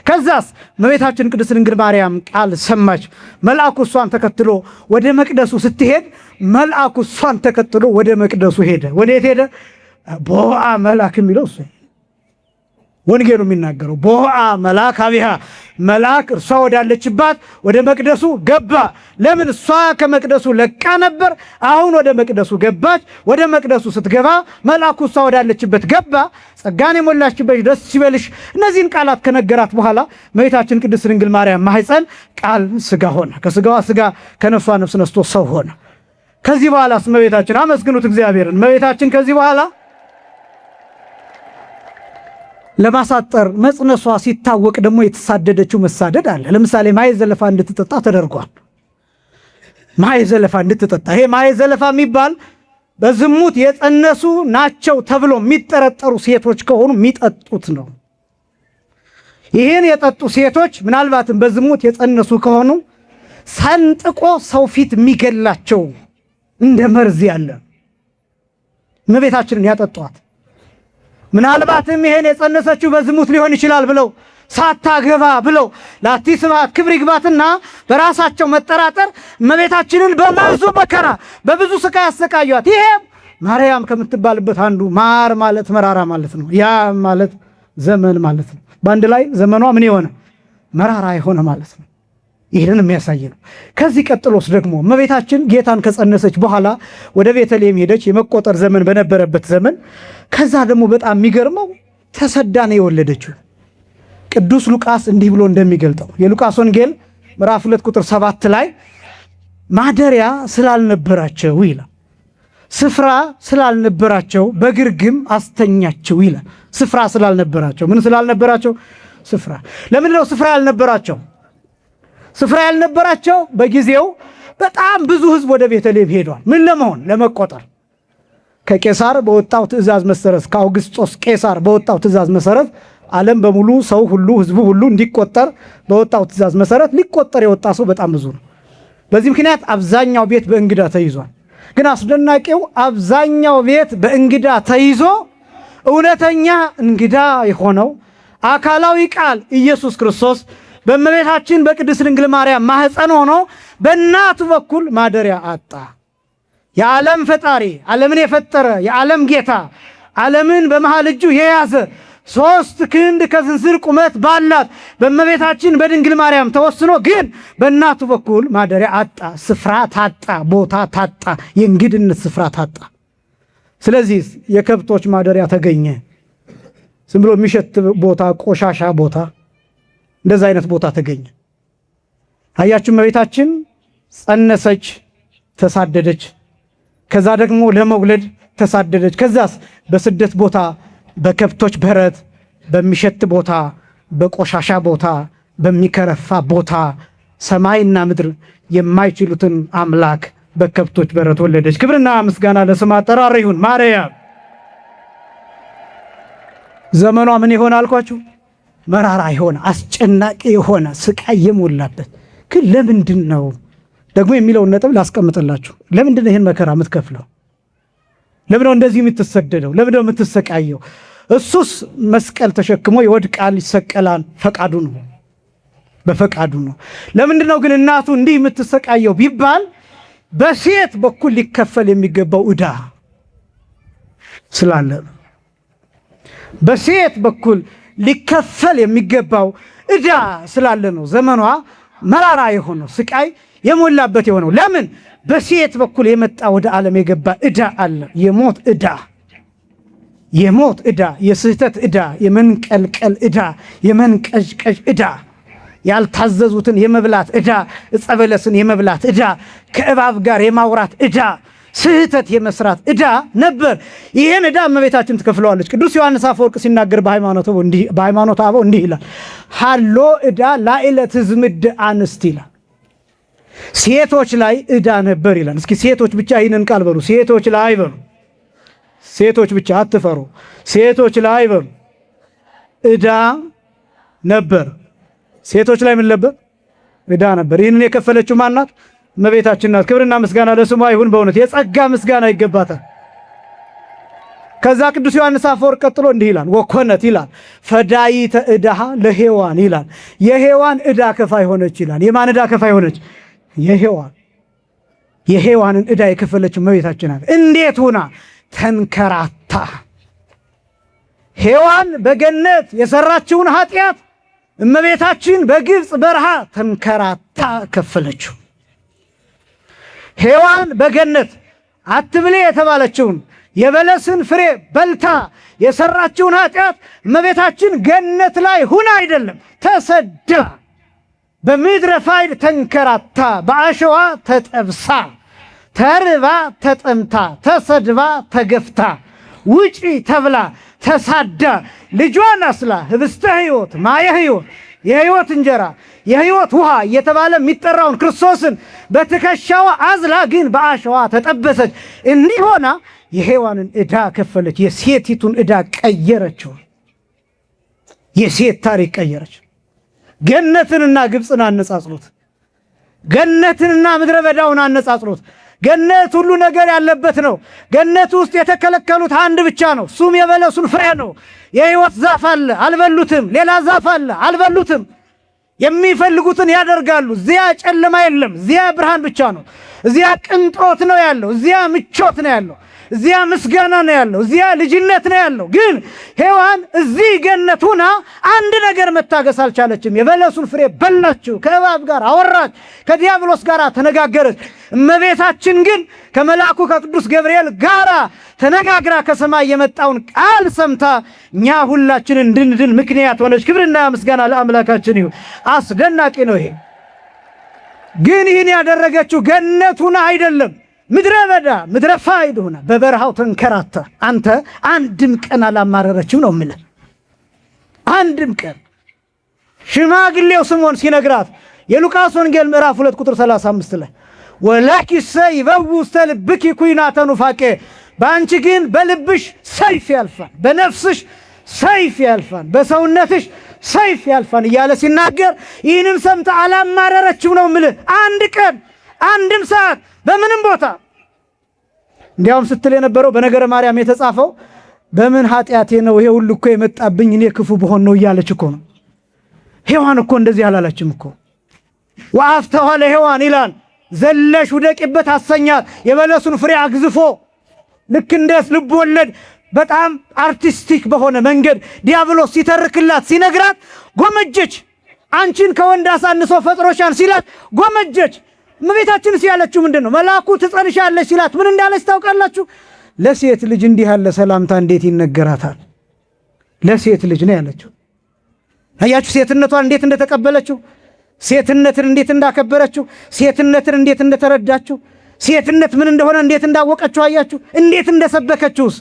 ከዛስ እመቤታችን ቅድስት ድንግል ማርያም ቃል ሰማች። መልአኩ እሷን ተከትሎ ወደ መቅደሱ ስትሄድ መልአኩ እሷን ተከትሎ ወደ መቅደሱ ሄደ። ወዴት ሄደ? ቦአ መልአክ የሚለው እሱ ወንጌሉ የሚናገረው ቦአ መልአክ አቢሃ፣ መልአክ እርሷ ወዳለችባት ወደ መቅደሱ ገባ። ለምን? እሷ ከመቅደሱ ለቃ ነበር። አሁን ወደ መቅደሱ ገባች። ወደ መቅደሱ ስትገባ መልአኩ እሷ ወዳለችበት ገባ። ጸጋን የሞላችበት ደስ ይበልሽ። እነዚህን ቃላት ከነገራት በኋላ እመቤታችን ቅድስት ድንግል ማርያም ማኅፀን ቃል ሥጋ ሆነ። ከሥጋዋ ሥጋ ከነፍሷ ነፍስ ነስቶ ሰው ሆነ። ከዚህ በኋላ እመቤታችን አመስግኑት እግዚአብሔርን። እመቤታችን ከዚህ በኋላ ለማሳጠር መጽነሷ ሲታወቅ ደግሞ የተሳደደችው መሳደድ አለ። ለምሳሌ ማየ ዘለፋ እንድትጠጣ ተደርጓል። ማየ ዘለፋ እንድትጠጣ፣ ይሄ ማየ ዘለፋ የሚባል በዝሙት የጸነሱ ናቸው ተብሎ የሚጠረጠሩ ሴቶች ከሆኑ የሚጠጡት ነው። ይህን የጠጡ ሴቶች ምናልባትም በዝሙት የጸነሱ ከሆኑ ሰንጥቆ ሰው ፊት የሚገላቸው እንደ መርዝ ያለ እመቤታችንን ያጠጧት። ምናልባትም ይሄን የጸነሰችው በዝሙት ሊሆን ይችላል ብለው ሳታገባ ብለው ላቲ ስብሐት ክብር ይግባትና በራሳቸው መጠራጠር እመቤታችንን በብዙ መከራ በብዙ ስቃይ ያሰቃዩት። ይሄ ማርያም ከምትባልበት አንዱ ማር ማለት መራራ ማለት ነው። ያ ማለት ዘመን ማለት ነው። በአንድ ላይ ዘመኗ ምን የሆነ መራራ የሆነ ማለት ነው። ይህንን የሚያሳይ ነው። ከዚህ ቀጥሎስ ደግሞ እመቤታችን ጌታን ከጸነሰች በኋላ ወደ ቤተልሔም ሄደች፣ የመቆጠር ዘመን በነበረበት ዘመን። ከዛ ደግሞ በጣም የሚገርመው ተሰዳ ነው የወለደችው። ቅዱስ ሉቃስ እንዲህ ብሎ እንደሚገልጠው የሉቃስ ወንጌል ምዕራፍ 2 ቁጥር 7 ላይ ማደሪያ ስላልነበራቸው ይላል። ስፍራ ስላልነበራቸው በግርግም አስተኛቸው ይላል። ስፍራ ስላልነበራቸው ምን ስላልነበራቸው? ስፍራ። ለምን ነው ስፍራ ያልነበራቸው? ስፍራ ያልነበራቸው በጊዜው በጣም ብዙ ሕዝብ ወደ ቤተልሔም ሄዷል። ምን ለመሆን? ለመቆጠር። ከቄሳር በወጣው ትእዛዝ መሰረት ከአውግስጦስ ቄሳር በወጣው ትእዛዝ መሰረት ዓለም በሙሉ ሰው ሁሉ ሕዝቡ ሁሉ እንዲቆጠር በወጣው ትእዛዝ መሰረት ሊቆጠር የወጣ ሰው በጣም ብዙ ነው። በዚህ ምክንያት አብዛኛው ቤት በእንግዳ ተይዟል። ግን አስደናቂው አብዛኛው ቤት በእንግዳ ተይዞ እውነተኛ እንግዳ የሆነው አካላዊ ቃል ኢየሱስ ክርስቶስ በእመቤታችን በቅድስት ድንግል ማርያም ማኅፀን ሆኖ በእናቱ በኩል ማደሪያ አጣ። የዓለም ፈጣሪ ዓለምን የፈጠረ የዓለም ጌታ ዓለምን በመሃል እጁ የያዘ 3 ክንድ ከስንዝር ቁመት ባላት በእመቤታችን በድንግል ማርያም ተወስኖ ግን በእናቱ በኩል ማደሪያ አጣ። ስፍራ ታጣ፣ ቦታ ታጣ፣ የእንግድነት ስፍራ ታጣ። ስለዚህ የከብቶች ማደሪያ ተገኘ። ዝም ብሎ የሚሸት ቦታ፣ ቆሻሻ ቦታ፣ እንደዛ አይነት ቦታ ተገኘ። አያችሁ፣ እመቤታችን ጸነሰች፣ ተሳደደች። ከዛ ደግሞ ለመውለድ ተሳደደች። ከዛስ በስደት ቦታ በከብቶች በረት፣ በሚሸት ቦታ፣ በቆሻሻ ቦታ፣ በሚከረፋ ቦታ ሰማይና ምድር የማይችሉትን አምላክ በከብቶች በረት ወለደች። ክብርና ምስጋና ለስም አጠራር ይሁን። ማርያም ዘመኗ ምን ይሆን አልኳችሁ? መራራ የሆነ አስጨናቂ የሆነ ስቃይ የሞላበት። ግን ለምንድን ነው ደግሞ የሚለውን ነጥብ ላስቀምጥላችሁ። ለምንድን ነው ይህን መከራ የምትከፍለው? ለምን ነው እንደዚህ የምትሰደደው? ለምን ነው የምትሰቃየው? እሱስ መስቀል ተሸክሞ ይወድቃል፣ ይሰቀላል። ፈቃዱ ነው፣ በፈቃዱ ነው። ለምንድን ነው ግን እናቱ እንዲህ የምትሰቃየው ቢባል በሴት በኩል ሊከፈል የሚገባው ዕዳ ስላለ፣ በሴት በኩል ሊከፈል የሚገባው ዕዳ ስላለ ነው ዘመኗ መራራ የሆነው ስቃይ የሞላበት የሆነው። ለምን? በሴት በኩል የመጣ ወደ ዓለም የገባ ዕዳ አለ። የሞት ዕዳ፣ የሞት ዕዳ፣ የስህተት ዕዳ፣ የመንቀልቀል ዕዳ፣ የመንቀዥቀዥ ዕዳ፣ ያልታዘዙትን የመብላት ዕዳ፣ ዕፀ በለስን የመብላት ዕዳ፣ ከእባብ ጋር የማውራት ዕዳ፣ ስህተት የመስራት ዕዳ ነበር። ይህን ዕዳ እመቤታችን ትከፍለዋለች። ቅዱስ ዮሐንስ አፈወርቅ ሲናገር በሃይማኖተ አበው እንዲህ ይላል፣ ሃሎ ዕዳ ላዕለ ትዝምድ አንስት ይላል። ሴቶች ላይ ዕዳ ነበር ይላል። እስኪ ሴቶች ብቻ ይህንን ቃል በሉ። ሴቶች ላይ በሉ። ሴቶች ብቻ አትፈሩ። ሴቶች ላይ በሉ። ዕዳ ነበር። ሴቶች ላይ ምን ነበር? ዕዳ ነበር። ይህንን የከፈለችው ማናት? እመቤታችን ናት። ክብርና ምስጋና ለስሟ ይሁን። በእውነት የጸጋ ምስጋና ይገባታል። ከዛ ቅዱስ ዮሐንስ አፈወርቅ ቀጥሎ እንዲህ ይላል፣ ወኮነት ይላል ፈዳይተ ዕዳሃ ለሔዋን ይላል። የሔዋን ዕዳ ከፋይ ሆነች ይላል። የማን ዕዳ ከፋይ ሆነች? የሔዋን። የሔዋንን ዕዳ የከፈለችው እመቤታችን ናት። እንዴት ሆና? ተንከራታ። ሔዋን በገነት የሰራችውን ኃጢአት እመቤታችን በግብፅ በረሃ ተንከራታ ከፈለችው። ሔዋን በገነት አትብሌ የተባለችውን የበለስን ፍሬ በልታ የሰራችውን ኃጢአት እመቤታችን ገነት ላይ ሁና አይደለም፣ ተሰዳ በምድረ ፋይድ ተንከራታ፣ በአሸዋ ተጠብሳ፣ ተርባ ተጠምታ፣ ተሰድባ ተገፍታ፣ ውጪ ተብላ ተሳዳ፣ ልጇን አስላ ህብስተ ሕይወት ማየ ሕይወት የሕይወት እንጀራ የሕይወት ውሃ እየተባለ የሚጠራውን ክርስቶስን በትከሻዋ አዝላ ግን በአሸዋ ተጠበሰች። እንዲህ ሆና የሔዋንን ዕዳ ከፈለች። የሴቲቱን ዕዳ ቀየረችው። የሴት ታሪክ ቀየረች። ገነትንና ግብፅን አነጻጽሩት። ገነትንና ምድረ በዳውን አነጻጽሩት። ገነት ሁሉ ነገር ያለበት ነው። ገነት ውስጥ የተከለከሉት አንድ ብቻ ነው፣ እሱም የበለሱን ፍሬ ነው። የሕይወት ዛፍ አለ፣ አልበሉትም። ሌላ ዛፍ አለ፣ አልበሉትም። የሚፈልጉትን ያደርጋሉ። እዚያ ጨለማ የለም፣ እዚያ ብርሃን ብቻ ነው። እዚያ ቅንጦት ነው ያለው፣ እዚያ ምቾት ነው ያለው፣ እዚያ ምስጋና ነው ያለው፣ እዚያ ልጅነት ነው ያለው። ግን ሔዋን እዚህ ገነት ሁና አንድ ነገር መታገስ አልቻለችም። የበለሱን ፍሬ በላችው፣ ከእባብ ጋር አወራች፣ ከዲያብሎስ ጋር ተነጋገረች። እመቤታችን ግን ከመልአኩ ከቅዱስ ገብርኤል ጋር ተነጋግራ ከሰማይ የመጣውን ቃል ሰምታ እኛ ሁላችን እንድንድን ምክንያት ሆነች። ክብርና ምስጋና ለአምላካችን ይሁን። አስደናቂ ነው ይሄ። ግን ይህን ያደረገችው ገነት ሁና አይደለም፣ ምድረ በዳ ምድረ ፋይድ ሆና በበረሃው ተንከራታ አንተ አንድም ቀን አላማረረችም ነው የምልህ። አንድም ቀን ሽማግሌው ስምዖን ሲነግራት የሉቃስ ወንጌል ምዕራፍ 2 ቁጥር 35 ላይ ወላኪሰ ይበው ውስተ ልብኪ ኩናተ ኑፋቄ፣ በአንቺ ግን በልብሽ ሰይፍ ያልፋል፣ በነፍስሽ ሰይፍ ያልፋል፣ በሰውነትሽ ሰይፍ ያልፋል እያለ ሲናገር ይህንን ሰምታ አላማረረችም ነው የምልህ። አንድ ቀን አንድም ሰዓት በምንም ቦታ። እንዲያውም ስትል የነበረው በነገረ ማርያም የተጻፈው በምን ኃጢአቴ ነው ይሄ ሁሉ እኮ የመጣብኝ እኔ ክፉ በሆን ነው እያለች እኮ ነው። ሔዋን እኮ እንደዚህ አላላችም እኮ። ወአፍተዋ ለሔዋን ይላል ዘለሽ ውደቂበት አሰኛት፣ የበለሱን ፍሬ አግዝፎ ልክ እንደ ልብ ወለድ በጣም አርቲስቲክ በሆነ መንገድ ዲያብሎስ ሲተርክላት ሲነግራት ጎመጀች። አንቺን ከወንድ አሳንሶ ፈጥሮሻል ሲላት ጎመጀች። እመቤታችንስ ያለችው ምንድነው? መልአኩ ትጸንሻለሽ ሲላት ምን እንዳለች ታውቃላችሁ? ለሴት ልጅ እንዲህ ያለ ሰላምታ እንዴት ይነገራታል? ለሴት ልጅ ነው ያለችው። አያችሁ ሴትነቷን እንዴት እንደተቀበለችው፣ ሴትነትን እንዴት እንዳከበረችው፣ ሴትነትን እንዴት እንደተረዳችው፣ ሴትነት ምን እንደሆነ እንዴት እንዳወቀችው አያችሁ? እንዴት እንደሰበከችውስ።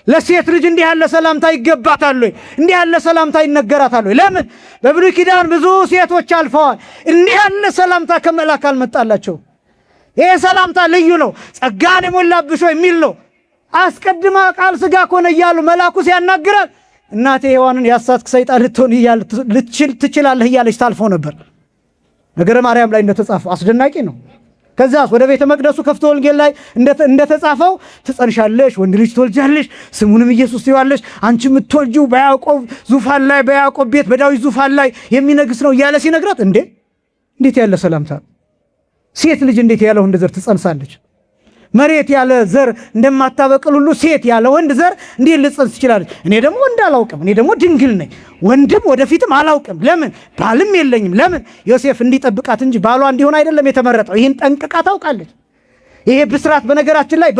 ለሴት ልጅ እንዲህ ያለ ሰላምታ ይገባታል ወይ? እንዲህ ያለ ሰላምታ ይነገራታል ወይ? ለምን? በብሉይ ኪዳን ብዙ ሴቶች አልፈዋል። እንዲህ ያለ ሰላምታ ከመልአክ አልመጣላቸው። ይሄ ሰላምታ ልዩ ነው። ጸጋን የሞላብሽ ሆይ የሚል ነው። አስቀድማ ቃል ሥጋ ኮነ እያሉ መልአኩ ሲያናግራት እናቴ ሔዋንን ያሳትክ ሰይጣን ልትሆን ትችላለህ እያለች ታልፈው ነበር። ነገረ ማርያም ላይ እንደተጻፈው አስደናቂ ነው። ከዛስ ወደ ቤተ መቅደሱ ከፍቶ ወንጌል ላይ እንደተጻፈው ትጸንሻለሽ፣ ወንድ ልጅ ትወልጃለሽ፣ ስሙንም ኢየሱስ ትይዋለሽ፣ አንቺ የምትወልጂው በያዕቆብ ዙፋን ላይ በያዕቆብ ቤት በዳዊት ዙፋን ላይ የሚነግስ ነው እያለ ሲነግራት እንዴት ያለ ሰላምታ! ሴት ልጅ እንዴት ያለ ወንድ ዘር ትጸንሳለች? መሬት ያለ ዘር እንደማታበቅል ሁሉ ሴት ያለ ወንድ ዘር እንዴት ልትጸንስ ትችላለች? እኔ ደግሞ ወንድ አላውቅም፣ እኔ ደግሞ ድንግል ነኝ፣ ወንድም ወደፊትም አላውቅም። ለምን? ባልም የለኝም። ለምን? ዮሴፍ እንዲጠብቃት እንጂ ባሏ እንዲሆን አይደለም የተመረጠው። ይህን ጠንቅቃ ታውቃለች። ይሄ ብስራት በነገራችን ላይ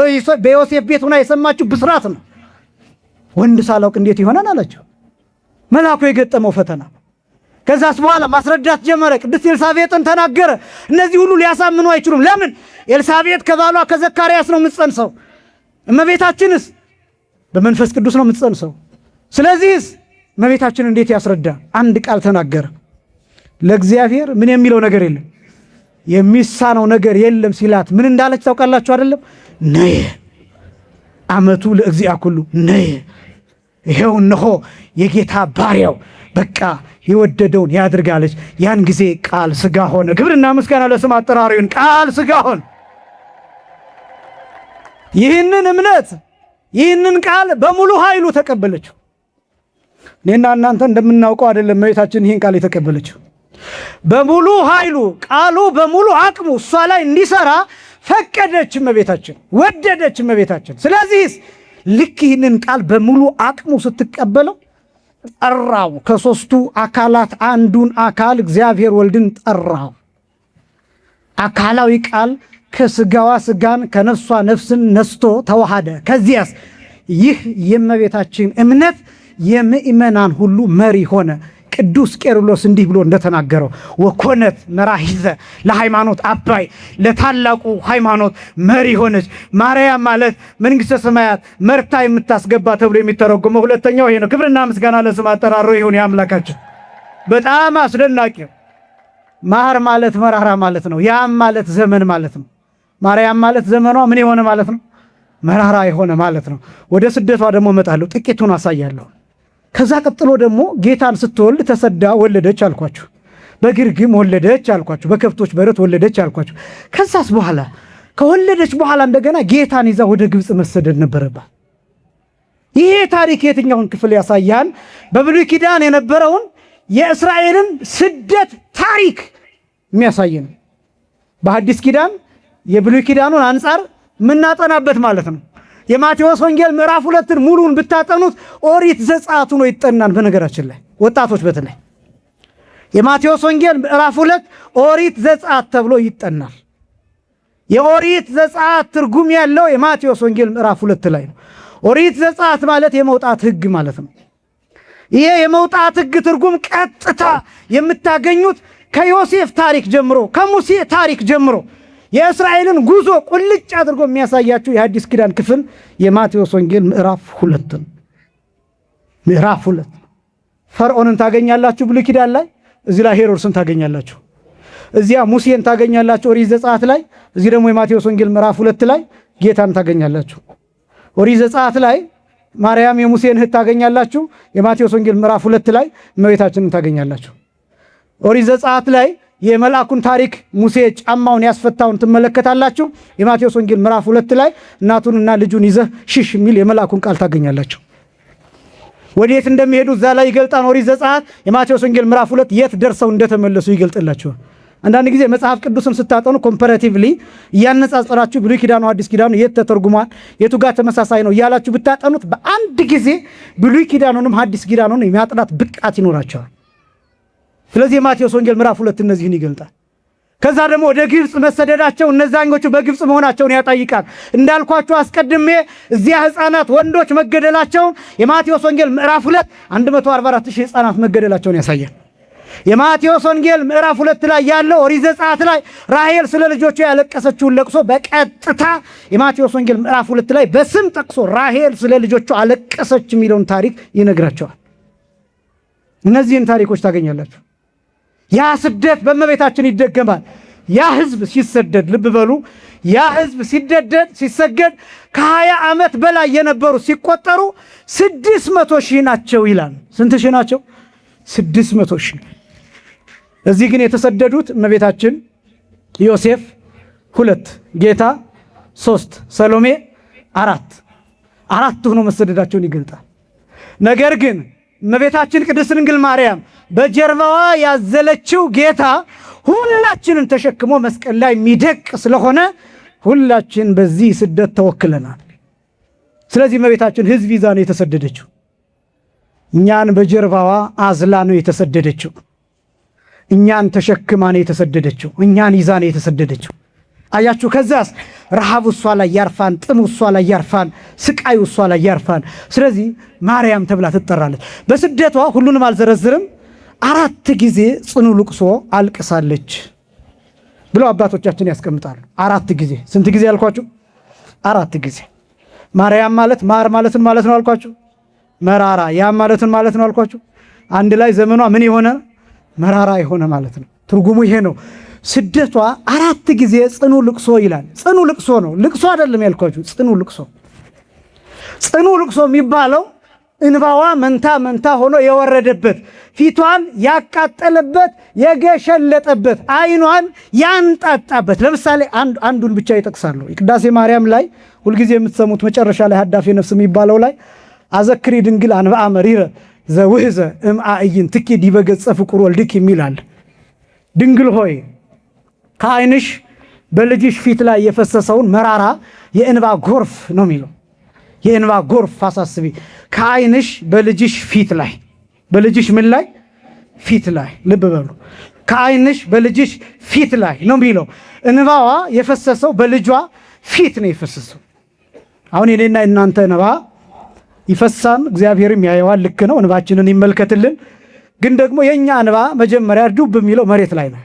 በዮሴፍ ቤት ሆና የሰማችው ብስራት ነው። ወንድ ሳላውቅ እንዴት ይሆናል አላቸው። መልአኩ የገጠመው ፈተና። ከዛስ በኋላ ማስረዳት ጀመረ። ቅድስት ኤልሳቤጥን ተናገረ። እነዚህ ሁሉ ሊያሳምኑ አይችሉም። ለምን? ኤልሳቤጥ ከባሏ ከዘካርያስ ነው የምትጸንሰው። እመቤታችንስ በመንፈስ ቅዱስ ነው የምትጸንሰው። ስለዚህስ እመቤታችን እንዴት ያስረዳ? አንድ ቃል ተናገረ። ለእግዚአብሔር ምን የሚለው ነገር የለም፣ የሚሳነው ነገር የለም ሲላት ምን እንዳለች ታውቃላችሁ አይደለም? ነየ አመቱ ለእግዚአ ኩሉ ነየ፣ ይሄው እነሆ የጌታ ባሪያው በቃ የወደደውን ያድርጋለች። ያን ጊዜ ቃል ሥጋ ሆነ። ክብርና ምስጋና ለስም አጠራሩ ይሁን። ቃል ሥጋ ሆነ። ይህንን እምነት ይህንን ቃል በሙሉ ኃይሉ ተቀበለችው። እኔና እናንተ እንደምናውቀው አይደለም እመቤታችን ይህን ቃል የተቀበለችው። በሙሉ ኃይሉ ቃሉ በሙሉ አቅሙ እሷ ላይ እንዲሰራ ፈቀደች እመቤታችን፣ ወደደች እመቤታችን። ስለዚህ ልክ ይህንን ቃል በሙሉ አቅሙ ስትቀበለው ጠራው። ከሦስቱ አካላት አንዱን አካል እግዚአብሔር ወልድን ጠራው። አካላዊ ቃል ከሥጋዋ ሥጋን ከነፍሷ ነፍስን ነስቶ ተዋሃደ። ከዚያስ ይህ የእመቤታችን እምነት የምእመናን ሁሉ መሪ ሆነ። ቅዱስ ቄርሎስ እንዲህ ብሎ እንደተናገረው ወኮነት መራሂዘ ለሃይማኖት አባይ፣ ለታላቁ ሃይማኖት መሪ ሆነች። ማርያም ማለት መንግሥተ ሰማያት መርታ የምታስገባ ተብሎ የሚተረጎመው ሁለተኛው ይሄ ነው። ክብርና ምስጋና ለስም አጠራሩ ይሁን የአምላካችን። በጣም አስደናቂ። ማር ማለት መራራ ማለት ነው። ያም ማለት ዘመን ማለት ነው። ማርያም ማለት ዘመኗ ምን የሆነ ማለት ነው? መራራ የሆነ ማለት ነው። ወደ ስደቷ ደግሞ እመጣለሁ፣ ጥቂቱን አሳያለሁ። ከዛ ቀጥሎ ደግሞ ጌታን ስትወልድ ተሰዳ ወለደች አልኳችሁ። በግርግም ወለደች አልኳችሁ። በከብቶች በረት ወለደች አልኳችሁ። ከዛስ በኋላ ከወለደች በኋላ እንደገና ጌታን ይዛ ወደ ግብፅ መሰደድ ነበረባት። ይሄ ታሪክ የትኛውን ክፍል ያሳያል? በብሉይ ኪዳን የነበረውን የእስራኤልን ስደት ታሪክ የሚያሳይ ነው። በአዲስ ኪዳን የብሉይ ኪዳኑን አንጻር የምናጠናበት ማለት ነው። የማቴዎስ ወንጌል ምዕራፍ 2ን ሙሉን ብታጠኑት ኦሪት ዘጸአት ሆኖ ይጠናል። በነገራችን ላይ ወጣቶች በተለይ የማቴዎስ ወንጌል ምዕራፍ 2 ኦሪት ዘጸአት ተብሎ ይጠናል። የኦሪት ዘጸአት ትርጉም ያለው የማቴዎስ ወንጌል ምዕራፍ 2 ላይ ነው። ኦሪት ዘጸአት ማለት የመውጣት ሕግ ማለት ነው። ይሄ የመውጣት ሕግ ትርጉም ቀጥታ የምታገኙት ከዮሴፍ ታሪክ ጀምሮ ከሙሴ ታሪክ ጀምሮ የእስራኤልን ጉዞ ቁልጭ አድርጎ የሚያሳያችሁ የሐዲስ ኪዳን ክፍል የማቴዎስ ወንጌል ምዕራፍ 2 ነው። ምዕራፍ 2 ፈርዖንን ታገኛላችሁ ብሉይ ኪዳን ላይ፣ እዚህ ላይ ሄሮድስን ታገኛላችሁ። እዚያ ሙሴን ታገኛላችሁ ኦሪት ዘጸአት ላይ፣ እዚህ ደግሞ የማቴዎስ ወንጌል ምዕራፍ 2 ላይ ጌታን ታገኛላችሁ። ኦሪት ዘጸአት ላይ ማርያም የሙሴን እህት ታገኛላችሁ። የማቴዎስ ወንጌል ምዕራፍ 2 ላይ እመቤታችንን ታገኛላችሁ። ኦሪት ዘጸአት ላይ የመልአኩን ታሪክ ሙሴ ጫማውን ያስፈታውን ትመለከታላችሁ። የማቴዎስ ወንጌል ምዕራፍ 2 ላይ እናቱንና ልጁን ይዘህ ሽሽ የሚል የመልአኩን ቃል ታገኛላችሁ። ወዴት እንደሚሄዱ እዛ ላይ ይገልጣል ኦሪት ዘጸአት። የማቴዎስ ወንጌል ምዕራፍ 2 የት ደርሰው እንደተመለሱ ይገልጥላችኋል። አንዳንድ ጊዜ መጽሐፍ ቅዱስን ስታጠኑ ኮምፓራቲቭሊ እያነጻጸራችሁ ብሉይ ኪዳኑ አዲስ ኪዳኑ የት ተተርጉሟል የቱ ጋር ተመሳሳይ ነው እያላችሁ ብታጠኑት በአንድ ጊዜ ብሉይ ኪዳኑንም አዲስ ኪዳኑንም የሚያጥናት ብቃት ይኖራቸዋል። ስለዚህ የማቴዎስ ወንጌል ምዕራፍ 2 እነዚህን ይገልጣል። ከዛ ደግሞ ወደ ግብፅ መሰደዳቸው እነዛኞቹ በግብፅ መሆናቸውን ያጠይቃል። እንዳልኳችሁ አስቀድሜ እዚያ ሕፃናት ወንዶች መገደላቸውን የማቴዎስ ወንጌል ምዕራፍ 2 144,000 ሕፃናት መገደላቸውን ያሳያል። የማቴዎስ ወንጌል ምዕራፍ 2 ላይ ያለው ኦሪት ዘጸአት ላይ ራሔል ስለ ልጆቿ ያለቀሰችውን ለቅሶ በቀጥታ የማቴዎስ ወንጌል ምዕራፍ 2 ላይ በስም ጠቅሶ ራሔል ስለ ልጆቿ አለቀሰች የሚለውን ታሪክ ይነግራቸዋል። እነዚህን ታሪኮች ታገኛላችሁ። ያ ስደት በእመቤታችን ይደገማል። ያ ህዝብ ሲሰደድ ልብ በሉ፣ ያ ህዝብ ሲሰገድ ከ20 ዓመት በላይ የነበሩ ሲቆጠሩ 600,000 ናቸው ይላል። ስንት ሺህ ናቸው? 600,000። እዚህ ግን የተሰደዱት እመቤታችን፣ ዮሴፍ 2፣ ጌታ 3፣ ሰሎሜ 4 ሆኖ መሰደዳቸውን ይገልጣል። ነገር ግን እመቤታችን ቅድስት ድንግል ማርያም በጀርባዋ ያዘለችው ጌታ ሁላችንን ተሸክሞ መስቀል ላይ የሚደቅ ስለሆነ ሁላችን በዚህ ስደት ተወክለናል። ስለዚህ እመቤታችን ህዝብ ይዛ ነው የተሰደደችው። እኛን በጀርባዋ አዝላ ነው የተሰደደችው። እኛን ተሸክማ ነው የተሰደደችው። እኛን ይዛ ነው የተሰደደችው። አያችሁ፣ ከዛስ ረሃቡ እሷ ላይ ያርፋን፣ ጥሙ እሷ ላይ ያርፋን፣ ስቃዩ እሷ ላይ ያርፋን። ስለዚህ ማርያም ተብላ ትጠራለች። በስደቷ ሁሉንም አልዘረዝርም፣ 4 ጊዜ ጽኑ ልቅሶ አልቅሳለች ብለው አባቶቻችን ያስቀምጣሉ። 4 ጊዜ። ስንት ጊዜ አልኳችሁ? 4 ጊዜ። ማርያም ማለት ማር ማለትን ማለት ነው አልኳችሁ። መራራ ያም ማለትን ማለት ነው አልኳችሁ። አንድ ላይ ዘመኗ ምን የሆነ መራራ የሆነ ማለት ነው። ትርጉሙ ይሄ ነው። ስደቷ 4 ጊዜ ጽኑ ልቅሶ ይላል። ጽኑ ልቅሶ ነው፣ ልቅሶ አይደለም ያልኳችሁ። ጽኑ ልቅሶ። ጽኑ ልቅሶ የሚባለው እንባዋ መንታ መንታ ሆኖ የወረደበት፣ ፊቷን ያቃጠለበት፣ የገሸለጠበት፣ አይኗን ያንጣጣበት። ለምሳሌ አንዱን ብቻ ይጠቅሳሉ። የቅዳሴ ማርያም ላይ ሁልጊዜ የምትሰሙት መጨረሻ ላይ ሀዳፌ ነፍስ የሚባለው ላይ አዘክሪ ድንግል አንብአ መሪረ ዘውህዘ እምአእይን ትኪ ዲበ ገጸ ፍቁር ወልድክ የሚላል። ድንግል ሆይ ከዓይንሽ በልጅሽ ፊት ላይ የፈሰሰውን መራራ የእንባ ጎርፍ ነው የሚለው። የእንባ ጎርፍ አሳስቢ። ከዓይንሽ በልጅሽ ፊት ላይ፣ በልጅሽ ምን ላይ? ፊት ላይ። ልብ በሉ፣ ከዓይንሽ በልጅሽ ፊት ላይ ነው የሚለው። እንባዋ የፈሰሰው በልጇ ፊት ነው የፈሰሰው። አሁን የኔና እናንተ እንባ ይፈሳን፣ እግዚአብሔርም ያየዋል። ልክ ነው፣ እንባችንን ይመልከትልን። ግን ደግሞ የኛ እንባ መጀመሪያ ዱብ የሚለው መሬት ላይ ነው።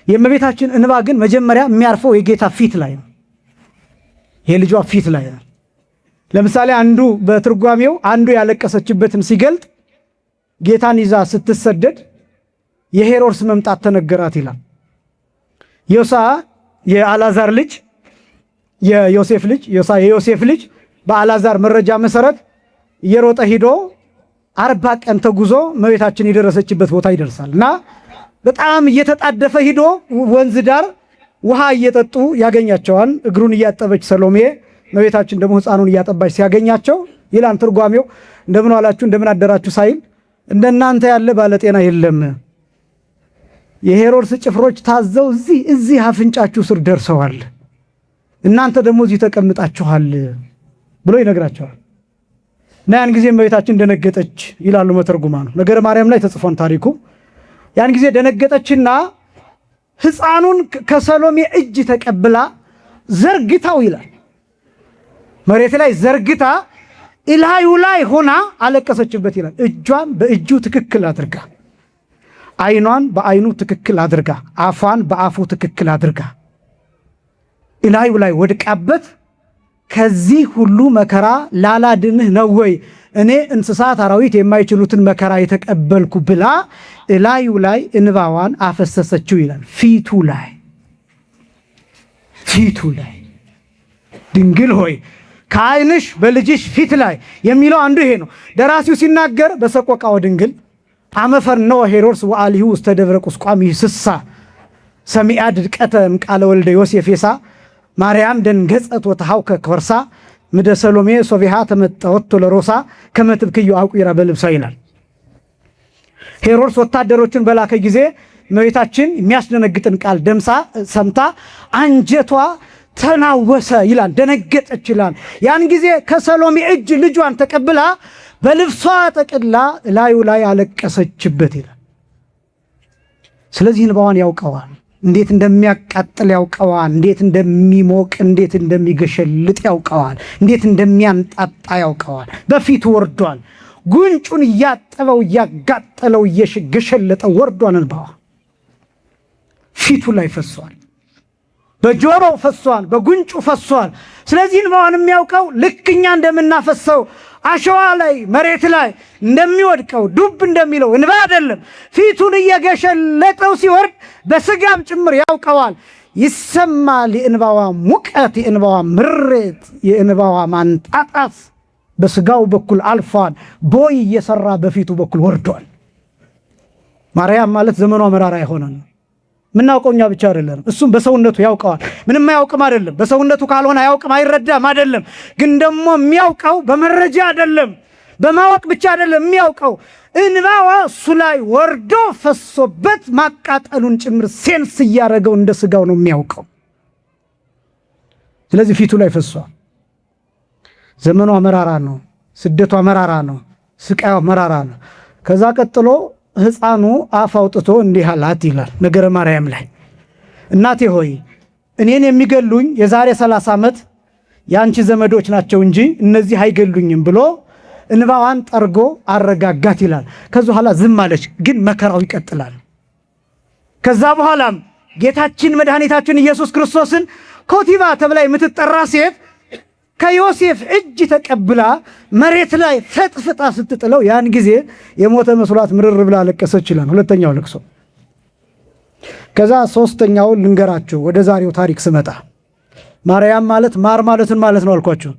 የእመቤታችን እንባ ግን መጀመሪያ የሚያርፈው የጌታ ፊት ላይ ነው፣ የልጇ ፊት ላይ ነው። ለምሳሌ አንዱ በትርጓሜው አንዱ ያለቀሰችበትን ሲገልጥ ጌታን ይዛ ስትሰደድ የሄሮድስ መምጣት ተነገራት ይላል። ዮሳ የአልዓዛር ልጅ የዮሴፍ ልጅ ዮሳ የዮሴፍ ልጅ በአልዓዛር መረጃ መሰረት እየሮጠ ሂዶ 40 ቀን ተጉዞ እመቤታችን የደረሰችበት ቦታ ይደርሳል እና በጣም እየተጣደፈ ሂዶ ወንዝ ዳር ውሃ እየጠጡ ያገኛቸዋል። እግሩን እያጠበች ሰሎሜ፣ እመቤታችን ደግሞ ሕፃኑን እያጠባች ሲያገኛቸው ይላል ትርጓሜው፣ እንደምን ዋላችሁ እንደምን አደራችሁ ሳይል እንደናንተ ያለ ባለጤና የለም፣ የሄሮድስ ጭፍሮች ታዘው እዚህ አፍንጫችሁ ስር ደርሰዋል፣ እናንተ ደግሞ እዚህ ተቀምጣችኋል ብሎ ይነግራቸዋል። እና ያን ጊዜ እመቤታችን ደነገጠች ይላሉ መተርጉማኑ። ነገረ ማርያም ላይ ተጽፏን ታሪኩ። ያን ጊዜ ደነገጠችና ሕፃኑን ከሰሎሜ እጅ ተቀብላ ዘርግታው ይላል መሬት ላይ ዘርግታ እላዩ ላይ ሆና አለቀሰችበት ይላል። እጇን በእጁ ትክክል አድርጋ፣ አይኗን በአይኑ ትክክል አድርጋ፣ አፏን በአፉ ትክክል አድርጋ እላዩ ላይ ወድቃበት ከዚህ ሁሉ መከራ ላላድንህ ነው ወይ እኔ እንስሳት አራዊት የማይችሉትን መከራ የተቀበልኩ ብላ እላዩ ላይ እንባዋን አፈሰሰችው ይላል። ፊቱ ላይ ድንግል ሆይ ከዓይንሽ በልጅሽ ፊት ላይ የሚለው አንዱ ይሄ ነው። ደራሲው ሲናገር በሰቆቃወ ድንግል አመፈርነወ ሄሮድስ ወአሊሁ ውስተ ደብረ ቁስቋም ይስሳ ሰሚዓ ድድቀተ እምቃለ ወልደ ዮሴፍ የሳ ማርያም ደንገጸት ወተሃውከ ኮርሳ ምደ ሰሎሜ ሶቢሃ ተመጣወት ለሮሳ ከመትብክዩ አቁራ በልብሳ ይላል። ሄሮድስ ወታደሮችን በላከ ጊዜ እመቤታችን የሚያስደነግጥን ቃል ደምሳ ሰምታ አንጀቷ ተናወሰ ይላል፣ ደነገጠች ይላል። ያን ጊዜ ከሰሎሜ እጅ ልጇን ተቀብላ በልብሷ ጠቅላ ላዩ ላይ አለቀሰችበት ይላል። ስለዚህ እንባዋን ያውቀዋል፣ እንዴት እንደሚያቃጥል ያውቀዋል፣ እንዴት እንደሚሞቅ እንዴት እንደሚገሸልጥ ያውቀዋል፣ እንዴት እንደሚያንጣጣ ያውቀዋል። በፊቱ ወርዷል። ጉንጩን እያጠበው እያጋጠለው እየገሸለጠው ወርዷል። እንባዋ ፊቱ ላይ ፈሷል፣ በጆሮው ፈሷል፣ በጉንጩ ፈሷል። ስለዚህ እንባዋን የሚያውቀው ልክኛ እንደምናፈሰው አሸዋ ላይ መሬት ላይ እንደሚወድቀው ዱብ እንደሚለው እንባ አይደለም። ፊቱን እየገሸለጠው ሲወርድ በስጋም ጭምር ያውቀዋል። ይሰማል የእንባዋ ሙቀት፣ የእንባዋ ምሬት፣ የእንባዋ ማንጣጣት በስጋው በኩል አልፏል። ቦይ እየሰራ በፊቱ በኩል ወርዷል። ማርያም ማለት ዘመኗ መራራ የሆነ ነው። ምናውቀው እኛ ብቻ አይደለም፣ እሱም በሰውነቱ ያውቀዋል። ምንም አያውቅም አይደለም፣ በሰውነቱ ካልሆነ አያውቅም አይረዳም አይደለም። ግን ደግሞ የሚያውቀው በመረጃ አይደለም፣ በማወቅ ብቻ አይደለም የሚያውቀው። እንባዋ እሱ ላይ ወርዶ ፈሶበት ማቃጠሉን ጭምር ሴንስ እያደረገው እንደ ስጋው ነው የሚያውቀው። ስለዚህ ፊቱ ላይ ፈሷል። ዘመኗ መራራ ነው፣ ስደቷ መራራ ነው፣ ስቃዩ መራራ ነው። ከዛ ቀጥሎ ሕፃኑ አፍ አውጥቶ እንዲህ አላት ይላል ነገረ ማርያም ላይ፣ እናቴ ሆይ እኔን የሚገሉኝ የዛሬ 30 ዓመት የአንቺ ዘመዶች ናቸው እንጂ እነዚህ አይገሉኝም ብሎ እንባዋን ጠርጎ አረጋጋት ይላል። ከዛ በኋላ ዝም አለች፣ ግን መከራው ይቀጥላል። ከዛ በኋላም ጌታችን መድኃኒታችን ኢየሱስ ክርስቶስን ኮቲባ ተብላ የምትጠራ ሴት ከዮሴፍ እጅ ተቀብላ መሬት ላይ ፈጥፍጣ ስትጥለው ያን ጊዜ የሞተ መስሏት ምርር ብላ ለቀሰች ይላል። ሁለተኛው ለቅሶ። ከዛ ሶስተኛው ልንገራችሁ። ወደ ዛሬው ታሪክ ስመጣ ማርያም ማለት ማር ማለትን ማለት ነው አልኳችሁ።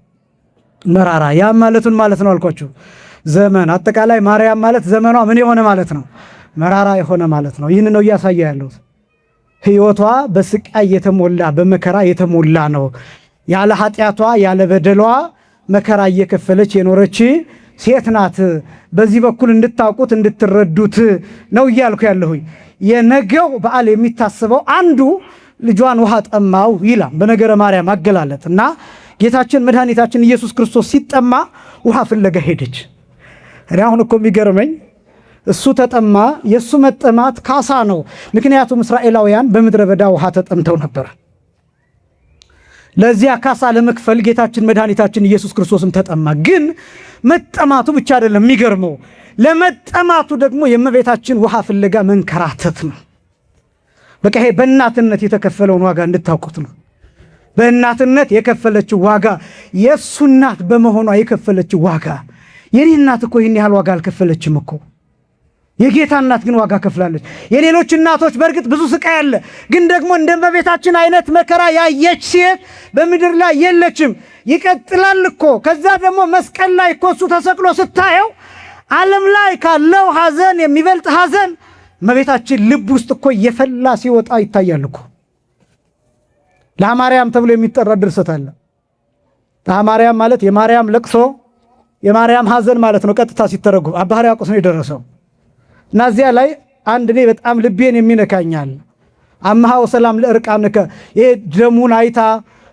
መራራ ያም ማለትን ማለት ነው አልኳችሁ። ዘመን አጠቃላይ ማርያም ማለት ዘመኗ ምን የሆነ ማለት ነው? መራራ የሆነ ማለት ነው። ይህን ነው እያሳየ ያለሁት። ሕይወቷ በስቃይ የተሞላ በመከራ የተሞላ ነው። ያለ ኃጢአቷ ያለ በደሏ መከራ እየከፈለች የኖረች ሴት ናት። በዚህ በኩል እንድታውቁት እንድትረዱት ነው እያልኩ ያለሁኝ። የነገው በዓል የሚታሰበው አንዱ ልጇን ውሃ ጠማው ይላል በነገረ ማርያም አገላለጥ እና ጌታችን መድኃኒታችን ኢየሱስ ክርስቶስ ሲጠማ ውሃ ፍለጋ ሄደች። አሁን እኮ የሚገርመኝ እሱ ተጠማ፣ የእሱ መጠማት ካሳ ነው። ምክንያቱም እስራኤላውያን በምድረ በዳ ውሃ ተጠምተው ነበር። ለዚያ ካሳ ለመክፈል ጌታችን መድኃኒታችን ኢየሱስ ክርስቶስም ተጠማ። ግን መጠማቱ ብቻ አይደለም የሚገርመው፣ ለመጠማቱ ደግሞ የእመቤታችን ውሃ ፍለጋ መንከራተት ነው። በቃ ይሄ በእናትነት የተከፈለውን ዋጋ እንድታውቁት ነው። በእናትነት የከፈለችው ዋጋ፣ የእሱ እናት በመሆኗ የከፈለችው ዋጋ። የኔ እናት እኮ ይህን ያህል ዋጋ አልከፈለችም እኮ። የጌታ እናት ግን ዋጋ ከፍላለች። የሌሎች እናቶች በእርግጥ ብዙ ስቃይ አለ፣ ግን ደግሞ እንደ እመቤታችን አይነት መከራ ያየች ሴት በምድር ላይ የለችም። ይቀጥላል እኮ። ከዛ ደግሞ መስቀል ላይ እኮ እሱ ተሰቅሎ ስታየው ዓለም ላይ ካለው ሐዘን የሚበልጥ ሐዘን እመቤታችን ልብ ውስጥ እኮ እየፈላ ሲወጣ ይታያል እኮ። ለማርያም ተብሎ የሚጠራ ድርሰት አለ። ለማርያም ማለት የማርያም ለቅሶ የማርያም ሐዘን ማለት ነው። ቀጥታ ሲተረጎም አባ ሕርያቆስ ነው የደረሰው። እና እዚያ ላይ አንድ እኔ በጣም ልቤን የሚነካኛል። አምሃው ሰላም ለእርቃንከ፣ ይሄ ደሙን አይታ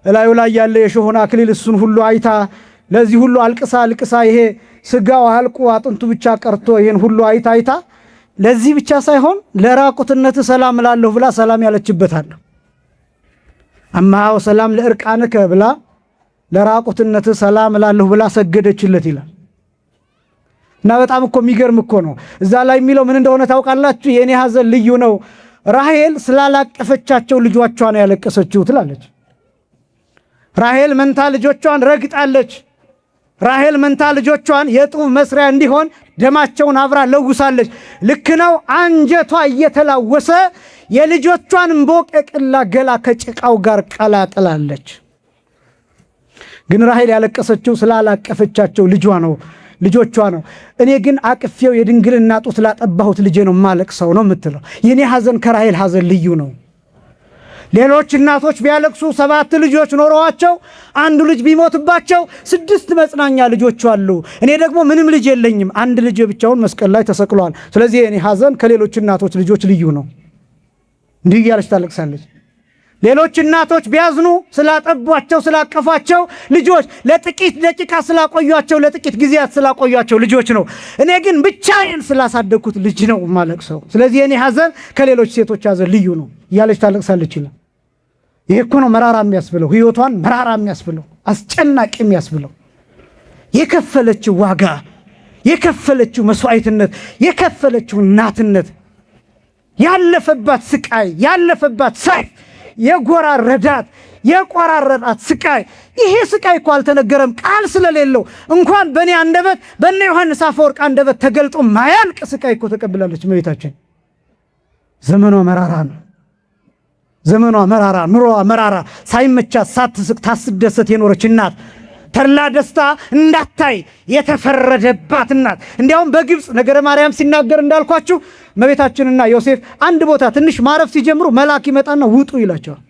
እላዩ ላይ ያለ የሾሆን አክሊል እሱን ሁሉ አይታ ለዚህ ሁሉ አልቅሳ አልቅሳ ይሄ ስጋው አልቆ አጥንቱ ብቻ ቀርቶ ይሄን ሁሉ አይታ ለዚህ ብቻ ሳይሆን ለራቁትነት ሰላም እላለሁ ብላ ሰላም ያለችበታል። አምሃው ሰላም ለእርቃንከ ብላ ለራቁትነት ሰላም እላለሁ ብላ ሰገደችለት ይላል። እና በጣም እኮ የሚገርም እኮ ነው። እዛ ላይ የሚለው ምን እንደሆነ ታውቃላችሁ? የኔ ሐዘን ልዩ ነው፣ ራሔል ስላላቀፈቻቸው ልጆቿ ነው ያለቀሰችው ትላለች። ራሔል መንታ ልጆቿን ረግጣለች። ራሔል መንታ ልጆቿን የጡብ መስሪያ እንዲሆን ደማቸውን አብራ ለውሳለች። ልክ ነው። አንጀቷ እየተላወሰ የልጆቿን እንቦቀቅላ ገላ ከጭቃው ጋር ቀላቅላለች። ግን ራሔል ያለቀሰችው ስላላቀፈቻቸው ልጆቿ ነው። እኔ ግን አቅፌው የድንግልና ጡት ላጠባሁት ልጄ ነው ማለቅሰው ነው የምትለው። የኔ ሐዘን ከራሔል ሐዘን ልዩ ነው። ሌሎች እናቶች ቢያለቅሱ 7 ልጆች ኖረዋቸው አንዱ ልጅ ቢሞትባቸው 6 መጽናኛ ልጆች አሉ። እኔ ደግሞ ምንም ልጅ የለኝም፣ አንድ ልጅ ብቻውን መስቀል ላይ ተሰቅሏል። ስለዚህ የኔ ሐዘን ከሌሎች እናቶች ልጆች ልዩ ነው። እንዲህ እያለች ታለቅሳለች። ሌሎች እናቶች ቢያዝኑ ስላጠቧቸው ስላቀፏቸው ልጆች፣ ለጥቂት ደቂቃ ስላቆዩቸው ለጥቂት ጊዜያት ስላቆዩቸው ልጆች ነው። እኔ ግን ብቻዬን ስላሳደግኩት ልጅ ነው ማለቅሰው። ስለዚህ የኔ ሐዘን ከሌሎች ሴቶች ሐዘን ልዩ ነው እያለች ታለቅሳለች ይላል። ይሄ እኮ ነው መራራ የሚያስብለው፣ ህይወቷን መራራ የሚያስብለው፣ አስጨናቂ የሚያስብለው። የከፈለችው ዋጋ፣ የከፈለችው መስዋዕትነት፣ የከፈለችው እናትነት፣ ያለፈባት ስቃይ፣ ያለፈባት ሰይፍ፣ የጎራረዳት የቆራረጣት ስቃይ። ይሄ ስቃይ እኮ አልተነገረም ቃል ስለሌለው። እንኳን በእኔ አንደበት በእነ ዮሐንስ አፈወርቅ አንደበት ተገልጦ ማያልቅ ስቃይ እኮ ተቀብላለች እመቤታችን። ዘመኗ መራራ ነው። ዘመኗ መራራ፣ ኑሮዋ መራራ፣ ሳይመቻት ሳትስቅ ታስደሰት የኖረች እናት፣ ተድላ ደስታ እንዳታይ የተፈረደባት እናት። እንዲያውም በግብፅ ነገረ ማርያም ሲናገር እንዳልኳችሁ እመቤታችንና ዮሴፍ አንድ ቦታ ትንሽ ማረፍ ሲጀምሩ መልአክ ይመጣና ውጡ ይላቸዋል።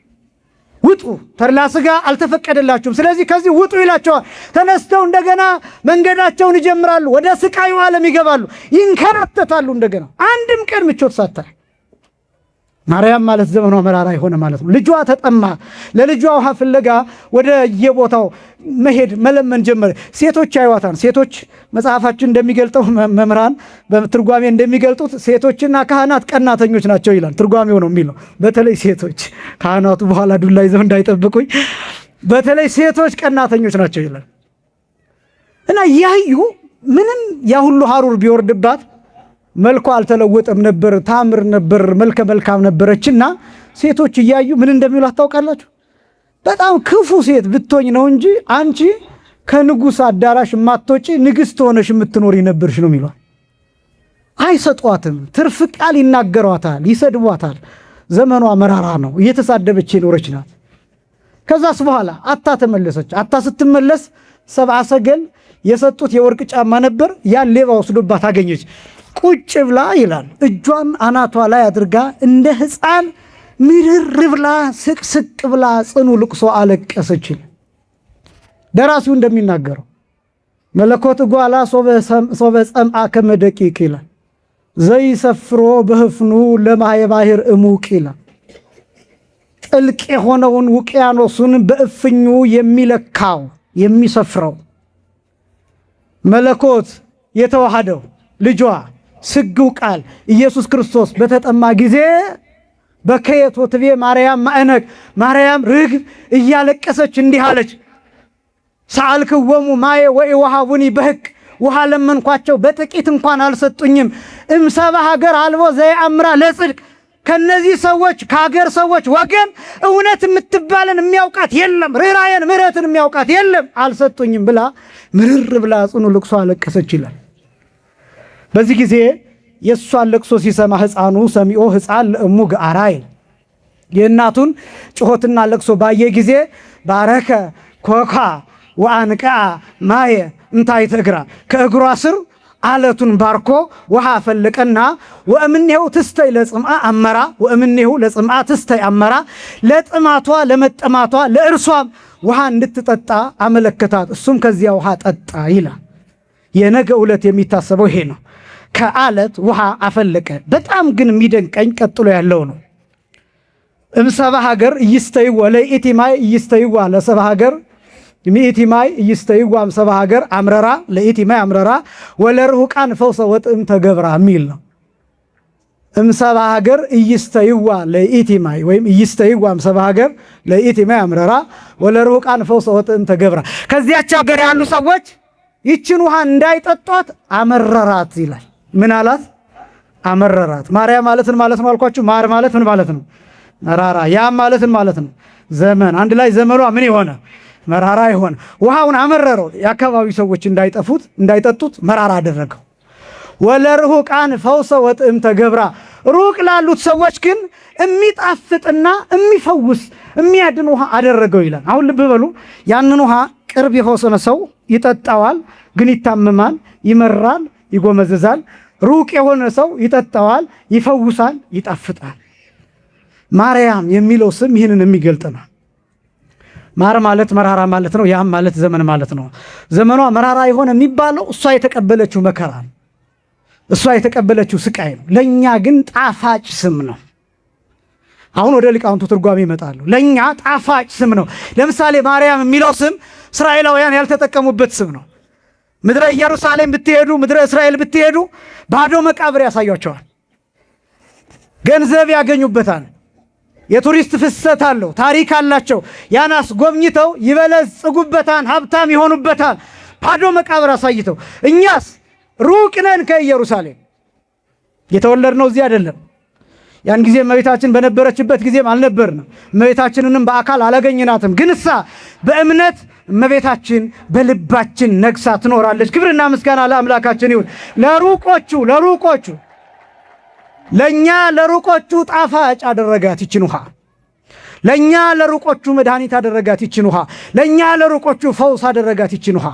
ውጡ፣ ተድላ ሥጋ አልተፈቀደላችሁም፣ ስለዚህ ከዚህ ውጡ ይላቸዋል። ተነስተው እንደገና መንገዳቸውን ይጀምራሉ። ወደ ስቃዩ ዓለም ይገባሉ፣ ይንከራተታሉ። እንደገና አንድም ቀን ምቾት ሳታይ ማርያም ማለት ዘመኗ መራራ የሆነ ማለት ነው። ልጇ ተጠማ። ለልጇ ውሃ ፍለጋ ወደ የቦታው መሄድ መለመን ጀመረ። ሴቶች አይዋታን። ሴቶች መጽሐፋችን እንደሚገልጠው መምህራን በትርጓሜ እንደሚገልጡት ሴቶችና ካህናት ቀናተኞች ናቸው ይላል። ትርጓሜው ነው የሚለው። በተለይ ሴቶች፣ ካህናቱ በኋላ ዱላ ይዘው እንዳይጠብቁኝ፣ በተለይ ሴቶች ቀናተኞች ናቸው ይላል እና ያዩ ምንም ያ ሁሉ ሐሩር ቢወርድባት መልኳ አልተለወጠም ነበር፣ ታምር ነበር፣ መልከ መልካም ነበረችና ሴቶች እያዩ ምን እንደሚሉ አታውቃላችሁ? በጣም ክፉ ሴት ብትሆኝ ነው እንጂ አንቺ ከንጉሥ አዳራሽ የማትወጪ ንግሥት ሆነሽ የምትኖሪ ነበርሽ ነው የሚሏት። አይሰጧትም። ትርፍ ቃል ይናገሯታል፣ ይሰድቧታል። ዘመኗ መራራ ነው። እየተሳደበች የኖረች ናት። ከዛስ በኋላ አታ ተመለሰች። አታ ስትመለስ 70 ሰገል የሰጡት የወርቅ ጫማ ነበር። ያን ሌባ ወስዶባት አገኘች። ቁጭ ብላ ይላል እጇን አናቷ ላይ አድርጋ እንደ ሕፃን ምርር ብላ ስቅስቅ ብላ ጽኑ ልቅሶ አለቀሰች። ደራሲው እንደሚናገረው መለኮት ጓላ ሶበ ጸምአ ከመደቂቅ ይላል ዘይሰፍሮ በህፍኑ ለማየ ባሕር እሙቅ ይላል። ጥልቅ የሆነውን ውቅያኖሱን በእፍኙ የሚለካው የሚሰፍረው መለኮት የተዋሃደው ልጇ ስግው ቃል ኢየሱስ ክርስቶስ በተጠማ ጊዜ በከየት ወትቤ ማርያም ማእነቅ፣ ማርያም ርግብ እያለቀሰች እንዲህ አለች፣ ሰአልክወሙ ማየ ወኢወሃቡኒ በሕቅ፣ ውሃ ለመንኳቸው በጥቂት እንኳን አልሰጡኝም። እምሰባ ሀገር አልቦ ዘየአምራ ለጽድቅ፣ ከነዚህ ሰዎች ከሀገር ሰዎች ወገን እውነት የምትባልን የሚያውቃት የለም፣ ርኅራኄን ምሕረትን የሚያውቃት የለም፣ አልሰጡኝም ብላ ምርር ብላ ጽኑ ልቅሶ አለቀሰች ይላል። በዚህ ጊዜ የእሷን ለቅሶ ሲሰማ ሕፃኑ ሰሚኦ ሕፃን ለእሙ ገአራይ፣ የእናቱን ጩኸትና ለቅሶ ባየ ጊዜ ባረከ ኮካ ወአንቀአ ማየ እንታይተ እግራ፣ ከእግሯ ስር አለቱን ባርኮ ውሃ ፈለቀና ወእምኔሁ ትስተይ ለጽምአ አመራ፣ ወእምኔሁ ለጽምአ ትስተይ አመራ፣ ለጥማቷ ለመጠማቷ ለእርሷም ውሃ እንድትጠጣ አመለከታት። እሱም ከዚያ ውሃ ጠጣ ይላል። የነገ ዕለት የሚታሰበው ይሄ ነው። ከአለት ውሃ አፈለቀ። በጣም ግን የሚደንቀኝ ቀጥሎ ያለው ነው። እምሰባ ሀገር እይስተይዋ ለኢቲ ማይ እይስተይዋ ለሰባ ሀገር ሚኢቲ ማይ እይስተይዋ እምሰባ ሀገር አምረራ ለኢቲ ማይ አምረራ ወለርሁቃን ፈውሰ ወጥም ተገብራ የሚል ነው። እምሰባ ሀገር እይስተይዋ ለኢቲ ማይ ወይም እይስተይዋ እምሰባ ሀገር ለኢቲ ማይ አምረራ ወለርሁቃን ፈውሰ ወጥም ተገብራ። ከዚያች ሀገር ያሉ ሰዎች ይችን ውሃ እንዳይጠጧት አመረራት ይላል። ምን አላት? አመረራት። ማርያም ማለትን ማለት ነው አልኳችሁ። ማር ማለት ምን ማለት ነው? መራራ። ያም ማለትን ማለት ነው ዘመን። አንድ ላይ ዘመኗ ምን የሆነ መራራ ይሆን። ውሃውን አመረረው። የአካባቢው ሰዎች እንዳይጠጡት መራራ አደረገው። ወለርሁቃን ፈውሰ ወጥዕም ተገብራ ሩቅ ላሉት ሰዎች ግን የሚጣፍጥና የሚፈውስ የሚያድን ውሃ አደረገው ይላል። አሁን ልብ በሉ። ያንን ውሃ ቅርብ የሆነ ሰው ይጠጣዋል፣ ግን ይታመማል፣ ይመራል፣ ይጎመዝዛል። ሩቅ የሆነ ሰው ይጠጣዋል፣ ይፈውሳል፣ ይጣፍጣል። ማርያም የሚለው ስም ይህንን የሚገልጥ ነው። ማር ማለት መራራ ማለት ነው። ያም ማለት ዘመን ማለት ነው። ዘመኗ መራራ የሆነ የሚባለው እሷ የተቀበለችው መከራ ነው። እሷ የተቀበለችው ስቃይ ነው። ለኛ ግን ጣፋጭ ስም ነው። አሁን ወደ ሊቃውንቱ ትርጓሜ ይመጣሉ። ለኛ ጣፋጭ ስም ነው። ለምሳሌ ማርያም የሚለው ስም እስራኤላውያን ያልተጠቀሙበት ስም ነው። ምድረ ኢየሩሳሌም ብትሄዱ፣ ምድረ እስራኤል ብትሄዱ ባዶ መቃብር ያሳያቸዋል። ገንዘብ ያገኙበታል። የቱሪስት ፍሰት አለው። ታሪክ አላቸው። ያናስ ጎብኝተው ይበለጽጉበታል፣ ሀብታም ይሆኑበታል። ባዶ መቃብር አሳይተው። እኛስ ሩቅ ነን ከኢየሩሳሌም። የተወለድነው እዚህ አይደለም። ያን ጊዜ እመቤታችን በነበረችበት ጊዜም አልነበርንም። እመቤታችንንም በአካል አላገኝናትም። ግንሳ በእምነት እመቤታችን በልባችን ነግሳ ትኖራለች። ክብርና ምስጋና ለአምላካችን ይሁን። ለሩቆቹ ለኛ ለሩቆቹ ጣፋጭ አደረጋት ይችን ውሃ። ለኛ ለሩቆቹ መድኃኒት አደረጋት ይችን ውሃ። ለኛ ለሩቆቹ ፈውስ አደረጋት ይችን ውሃ።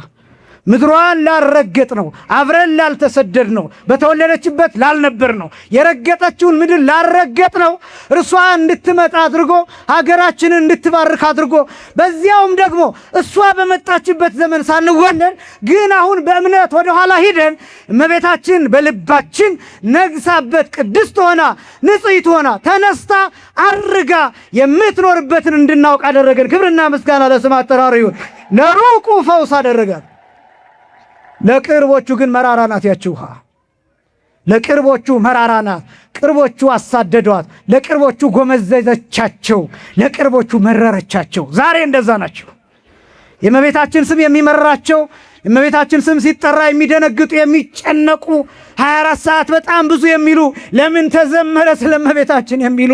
ምድሯን ላልረገጥ ነው፣ አብረን ላልተሰደድ ነው፣ በተወለደችበት ላልነበር ነው፣ የረገጠችውን ምድር ላልረገጥ ነው። እርሷ እንድትመጣ አድርጎ ሀገራችንን እንድትባርክ አድርጎ በዚያውም ደግሞ እሷ በመጣችበት ዘመን ሳንወለድ ግን አሁን በእምነት ወደ ኋላ ሂደን እመቤታችን በልባችን ነግሳበት ቅድስት ሆና ንጽሕት ሆና ተነስታ አርጋ የምትኖርበትን እንድናውቅ አደረገን። ክብርና ምስጋና ለስም አጠራሩ ይሁን። ለሩቁ ፈውስ አደረጋት። ለቅርቦቹ ግን መራራ ናት ያቺ ውሃ። ለቅርቦቹ መራራ ናት። ቅርቦቹ አሳደዷት። ለቅርቦቹ ጎመዘዘቻቸው። ለቅርቦቹ መረረቻቸው። ዛሬ እንደዛ ናቸው። የእመቤታችን ስም የሚመራቸው፣ የእመቤታችን ስም ሲጠራ የሚደነግጡ፣ የሚጨነቁ 24 ሰዓት በጣም ብዙ የሚሉ ለምን ተዘመረ ስለ እመቤታችን የሚሉ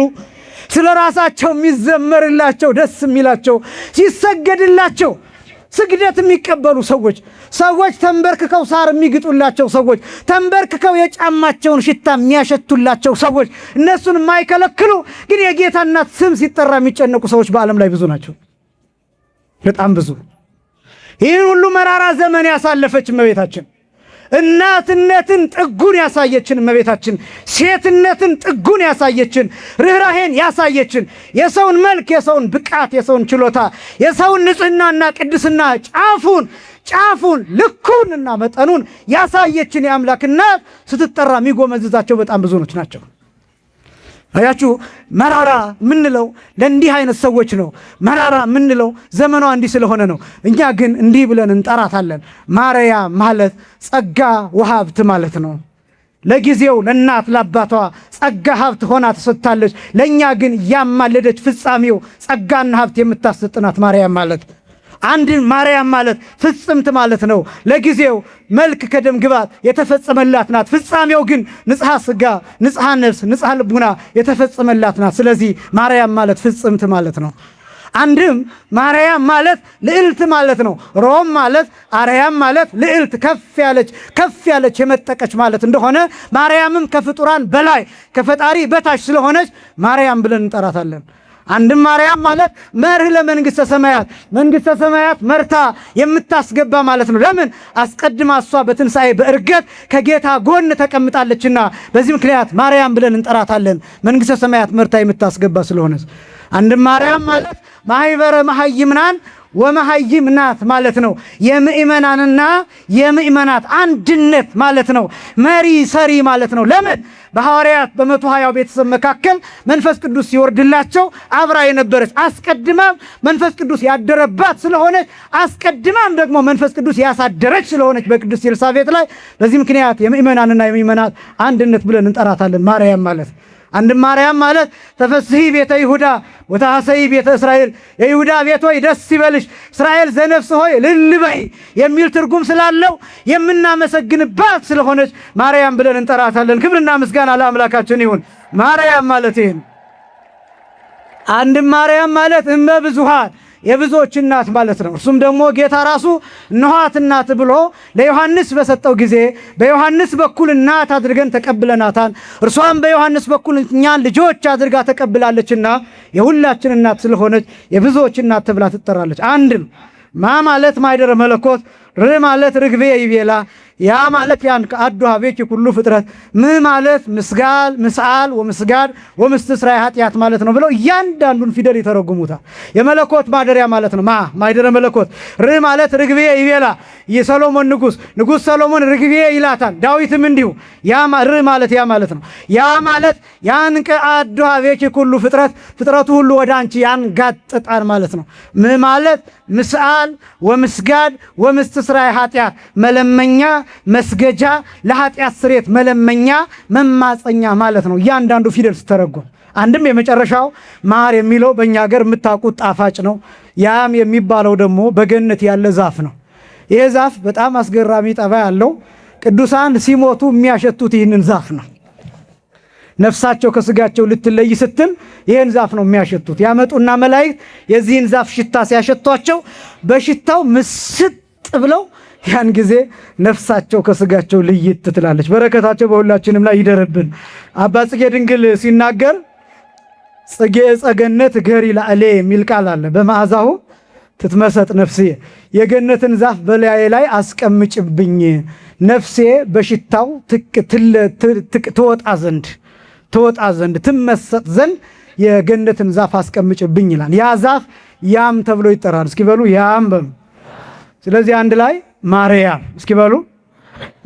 ስለ ራሳቸው የሚዘመርላቸው ደስ የሚላቸው ሲሰገድላቸው ስግደት የሚቀበሉ ሰዎች ተንበርክከው ሳር የሚግጡላቸው ሰዎች ተንበርክከው የጫማቸውን ሽታ የሚያሸቱላቸው ሰዎች እነሱን የማይከለክሉ ግን የጌታ እናት ስም ሲጠራ የሚጨነቁ ሰዎች በዓለም ላይ ብዙ ናቸው። በጣም ብዙ። ይህን ሁሉ መራራ ዘመን ያሳለፈች እመቤታችን፣ እናትነትን ጥጉን ያሳየችን እመቤታችን፣ ሴትነትን ጥጉን ያሳየችን፣ ርኅራኄን ያሳየችን፣ የሰውን መልክ፣ የሰውን ብቃት፣ የሰውን ችሎታ፣ የሰውን ንጽህናና ቅድስና ጫፉን ልኩንና መጠኑን ያሳየችን የአምላክ እናት ስትጠራ የሚጎመዝዛቸው በጣም ብዙዎች ናቸው። አያችሁ፣ መራራ ምንለው ለእንዲህ አይነት ሰዎች ነው። መራራ ምንለው ዘመኗ እንዲህ ስለሆነ ነው። እኛ ግን እንዲህ ብለን እንጠራታለን። ማርያም ማለት ጸጋ ወሀብት ማለት ነው። ለጊዜው ለእናት ለአባቷ ጸጋ ሀብት ሆና ተሰጥታለች። ለእኛ ግን ያማለደች ፍጻሜው ጸጋና ሀብት የምታሰጥናት ማርያም ማለት አንድን ማርያም ማለት ፍጽምት ማለት ነው። ለጊዜው መልክ ከደም ግባት የተፈጸመላት ናት። ፍጻሜው ግን ንጽሐ ሥጋ፣ ንጽሐ ነፍስ፣ ንጽሐ ልቡና የተፈጸመላት ናት። ስለዚህ ማርያም ማለት ፍጽምት ማለት ነው። አንድም ማርያም ማለት ልዕልት ማለት ነው። ሮም ማለት አርያም ማለት ልዕልት ከፍ ያለች የመጠቀች ማለት እንደሆነ ማርያምም ከፍጡራን በላይ ከፈጣሪ በታች ስለሆነች ማርያም ብለን እንጠራታለን። አንድም ማርያም ማለት መርህ ለመንግሥተ ሰማያት፣ መንግሥተ ሰማያት መርታ የምታስገባ ማለት ነው። ለምን? አስቀድማ እሷ በትንሣኤ በእርገት ከጌታ ጎን ተቀምጣለችና በዚህ ምክንያት ማርያም ብለን እንጠራታለን። መንግሥተ ሰማያት መርታ የምታስገባ ስለሆነ። አንድም ማርያም ማለት ማኅበረ መሃይምናን ወመሃይምናት ማለት ነው። የምእመናንና የምእመናት አንድነት ማለት ነው። መሪ ሰሪ ማለት ነው። ለምን? በሐዋርያት በ120 ቤተሰብ መካከል መንፈስ ቅዱስ ሲወርድላቸው አብራ የነበረች አስቀድማም መንፈስ ቅዱስ ያደረባት ስለሆነች አስቀድማም ደግሞ መንፈስ ቅዱስ ያሳደረች ስለሆነች በቅዱስ ኤልሳቤጥ ላይ በዚህ ምክንያት የምእመናንና የምእመናት አንድነት ብለን እንጠራታለን ማርያም ማለት። አንድም ማርያም ማለት ተፈስሒ ቤተ ይሁዳ ወታሐሰይ ቤተ እስራኤል፣ የይሁዳ ቤት ሆይ ደስ ይበልሽ፣ እስራኤል ዘነፍስ ሆይ እልል በይ የሚል ትርጉም ስላለው የምናመሰግንባት ስለሆነች ማርያም ብለን እንጠራታለን። ክብርና ምስጋና ለአምላካችን ይሁን። ማርያም ማለት ይሄን። አንድም ማርያም ማለት እመ ብዙኃን የብዙዎች እናት ማለት ነው። እርሱም ደግሞ ጌታ ራሱ እነኋት እናት ብሎ ለዮሐንስ በሰጠው ጊዜ በዮሐንስ በኩል እናት አድርገን ተቀብለናታል። እርሷም በዮሐንስ በኩል እኛን ልጆች አድርጋ ተቀብላለችና የሁላችን እናት ስለሆነች የብዙዎች እናት ተብላ ትጠራለች። አንድም ማ ማለት ማይደረ መለኮት ር ማለት ርግቤ ይቤላ ያ ማለት ያን ከአዱ ሀቤች ሁሉ ፍጥረት ም ማለት ምስጋል ምስአል ወምስጋድ ወምስትስራይ ኃጢአት ማለት ነው ብለው እያንዳንዱን ፊደል ይተረጉሙታል። የመለኮት ማደሪያ ማለት ነው። ማይደረ መለኮት ር ማለት ርግቤ ይቤላ የሰሎሞን ንጉሥ ሰሎሞን ርግቤ ይላታል። ዳዊትም እንዲሁ ር ማለት ያ ማለት ነው። ያ ማለት ያን ከአዱ ሀቤች ሁሉ ፍጥረቱ ሁሉ ወደ አንቺ ያንጋጥጣል ማለት ነው። ም ማለት ምስአል ወምስጋድ ወምስትስራይ ኃጢአት መለመኛ መስገጃ ለኃጢአት ስርየት መለመኛ መማፀኛ ማለት ነው። እያንዳንዱ ፊደል ስተረጎም አንድም የመጨረሻው ማር የሚለው በእኛ ሀገር የምታውቁት ጣፋጭ ነው። ያም የሚባለው ደግሞ በገነት ያለ ዛፍ ነው። ይሄ ዛፍ በጣም አስገራሚ ጠባይ ያለው ቅዱሳን ሲሞቱ የሚያሸቱት ይህንን ዛፍ ነው። ነፍሳቸው ከስጋቸው ልትለይ ስትል ይህን ዛፍ ነው የሚያሸቱት። ያመጡና መላእክት የዚህን ዛፍ ሽታ ሲያሸቷቸው በሽታው ምስጥ ብለው ያን ጊዜ ነፍሳቸው ከስጋቸው ልይት ትላለች። በረከታቸው በሁላችንም ላይ ይደርብን። አባ ጽጌ ድንግል ሲናገር ጽጌ ጸገነት ገሪ ላዕሌ የሚል ቃል አለ። በመዓዛሁ ትትመሰጥ ነፍሴ፣ የገነትን ዛፍ በላዬ ላይ አስቀምጭብኝ፣ ነፍሴ በሽታው ትወጣ ዘንድ ትመሰጥ ዘንድ የገነትን ዛፍ አስቀምጭብኝ ይላል። ያ ዛፍ ያም ተብሎ ይጠራል። እስኪ በሉ ያም በሉ። ስለዚህ አንድ ላይ ማርያም እስኪ በሉ።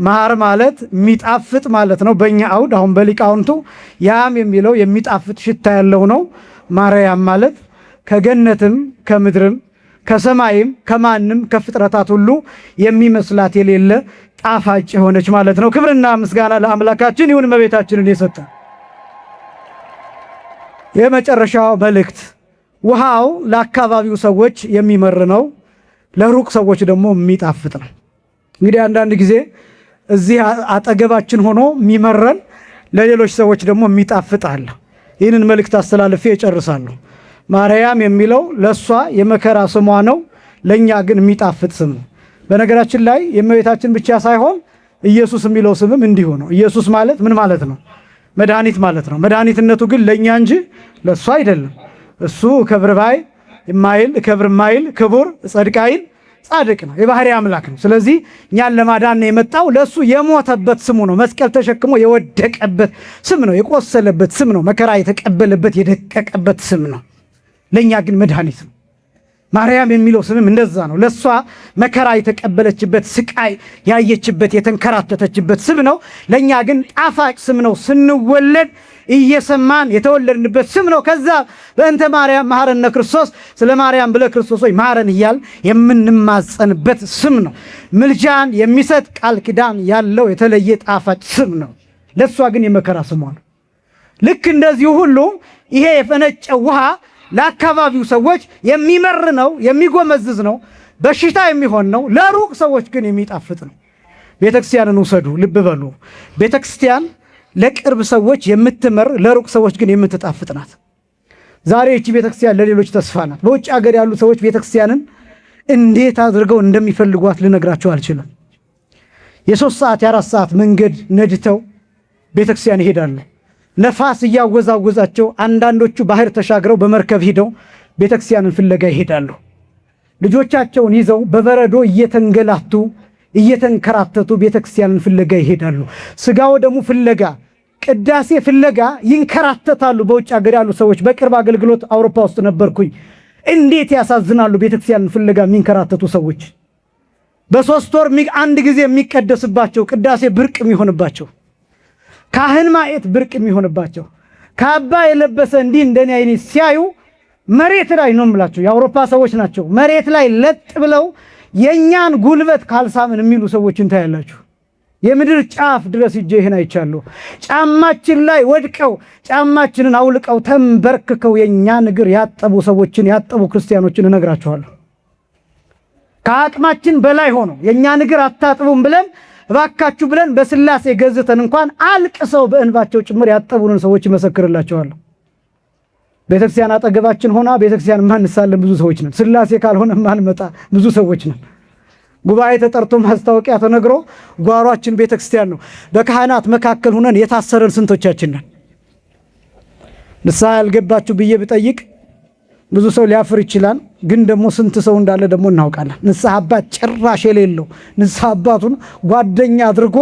ማር ማለት የሚጣፍጥ ማለት ነው በእኛ አውድ። አሁን በሊቃውንቱ ያም የሚለው የሚጣፍጥ ሽታ ያለው ነው። ማርያም ማለት ከገነትም ከምድርም ከሰማይም ከማንም ከፍጥረታት ሁሉ የሚመስላት የሌለ ጣፋጭ የሆነች ማለት ነው። ክብርና ምስጋና ለአምላካችን ይሁን። እመቤታችንን የሰጠ የመጨረሻው መልእክት ውሃው ለአካባቢው ሰዎች የሚመር ነው፣ ለሩቅ ሰዎች ደግሞ የሚጣፍጥ ነው። እንግዲህ አንዳንድ ጊዜ እዚህ አጠገባችን ሆኖ የሚመረን ለሌሎች ሰዎች ደግሞ የሚጣፍጥ አለ። ይህንን መልእክት አስተላልፌ እጨርሳለሁ። ማርያም የሚለው ለእሷ የመከራ ስሟ ነው፣ ለእኛ ግን የሚጣፍጥ ስም ነው። በነገራችን ላይ የእመቤታችን ብቻ ሳይሆን ኢየሱስ የሚለው ስምም እንዲሁ ነው። ኢየሱስ ማለት ምን ማለት ነው? መድኃኒት ማለት ነው። መድኃኒትነቱ ግን ለእኛ እንጂ ለእሱ አይደለም። እሱ ከብር ባይ የማይል ከብር ማይል ክቡር ጸድቃይል ጻድቅ ነው፣ የባህሪ አምላክ ነው። ስለዚህ እኛን ለማዳን የመጣው ለእሱ የሞተበት ስሙ ነው። መስቀል ተሸክሞ የወደቀበት ስም ነው። የቆሰለበት ስም ነው። መከራ የተቀበለበት የደቀቀበት ስም ነው። ለእኛ ግን መድኃኒት ነው። ማርያም የሚለው ስምም እንደዛ ነው። ለእሷ መከራ የተቀበለችበት ስቃይ ያየችበት የተንከራተተችበት ስም ነው። ለእኛ ግን ጣፋጭ ስም ነው። ስንወለድ እየሰማን የተወለድንበት ስም ነው። ከዛ በእንተ ማርያም መሐረነ ክርስቶስ፣ ስለ ማርያም ብለ ክርስቶስ ሆይ ማረን እያል የምንማጸንበት ስም ነው። ምልጃን የሚሰጥ ቃል ኪዳን ያለው የተለየ ጣፋጭ ስም ነው። ለእሷ ግን የመከራ ስሟ ነው። ልክ እንደዚሁ ሁሉ ይሄ የፈነጨው ውሃ ለአካባቢው ሰዎች የሚመር ነው፣ የሚጎመዝዝ ነው፣ በሽታ የሚሆን ነው። ለሩቅ ሰዎች ግን የሚጣፍጥ ነው። ቤተክርስቲያንን ውሰዱ፣ ልብ በሉ። ቤተክርስቲያን ለቅርብ ሰዎች የምትመር፣ ለሩቅ ሰዎች ግን የምትጣፍጥ ናት። ዛሬ እቺ ቤተክርስቲያን ለሌሎች ተስፋ ናት። በውጭ ሀገር ያሉ ሰዎች ቤተክርስቲያንን እንዴት አድርገው እንደሚፈልጓት ልነግራቸው አልችልም። የ3 ሰዓት የ4 ሰዓት መንገድ ነድተው ቤተክርስቲያን ይሄዳሉ። ነፋስ እያወዛወዛቸው አንዳንዶቹ ባህር ተሻግረው በመርከብ ሂደው ቤተክርስቲያንን ፍለጋ ይሄዳሉ። ልጆቻቸውን ይዘው በበረዶ እየተንገላቱ እየተንከራተቱ ቤተክርስቲያንን ፍለጋ ይሄዳሉ። ስጋው ደግሞ ፍለጋ፣ ቅዳሴ ፍለጋ ይንከራተታሉ። በውጭ ሀገር ያሉ ሰዎች በቅርብ አገልግሎት አውሮፓ ውስጥ ነበርኩኝ። እንዴት ያሳዝናሉ! ቤተክርስቲያንን ፍለጋ የሚንከራተቱ ሰዎች በ3 ወር አንድ ጊዜ የሚቀደስባቸው ቅዳሴ ብርቅ የሚሆንባቸው፣ ካህን ማየት ብርቅ የሚሆንባቸው፣ ካባ የለበሰ እንዲህ እንደኔ አይነት ሲያዩ መሬት ላይ ነው የምላቸው። የአውሮፓ ሰዎች ናቸው። መሬት ላይ ለጥ ብለው የኛን ጉልበት ካልሳምን የሚሉ ሰዎችን ታያላችሁ። የምድር ጫፍ ድረስ ሂጄ ይህን አይቻለሁ። ጫማችን ላይ ወድቀው ጫማችንን አውልቀው ተንበርክከው የኛን እግር ያጠቡ ሰዎችን ያጠቡ ክርስቲያኖችን እነግራችኋለሁ። ከአቅማችን በላይ ሆኖ የኛን እግር አታጥቡም ብለን እባካችሁ ብለን በስላሴ ገዝተን እንኳን አልቅሰው በእንባቸው ጭምር ያጠቡንን ሰዎች ይመሰክርላቸዋለሁ። ቤተክርስቲያን አጠገባችን ሆና ቤተክርስቲያን ማንሳለን ብዙ ሰዎች ነን። ስላሴ ካልሆነ ማንመጣ ብዙ ሰዎች ነን። ጉባኤ ተጠርቶ ማስታወቂያ ተነግሮ ጓሯችን ቤተክርስቲያን ነው። በካህናት መካከል ሆነን የታሰረን ስንቶቻችን ነን? ንስሐ ያልገባችሁ ብዬ ብጠይቅ ብዙ ሰው ሊያፍር ይችላል። ግን ደግሞ ስንት ሰው እንዳለ ደግሞ እናውቃለን። ንስሐ አባት ጭራሽ የሌለው ንስሐ አባቱን ጓደኛ አድርጎ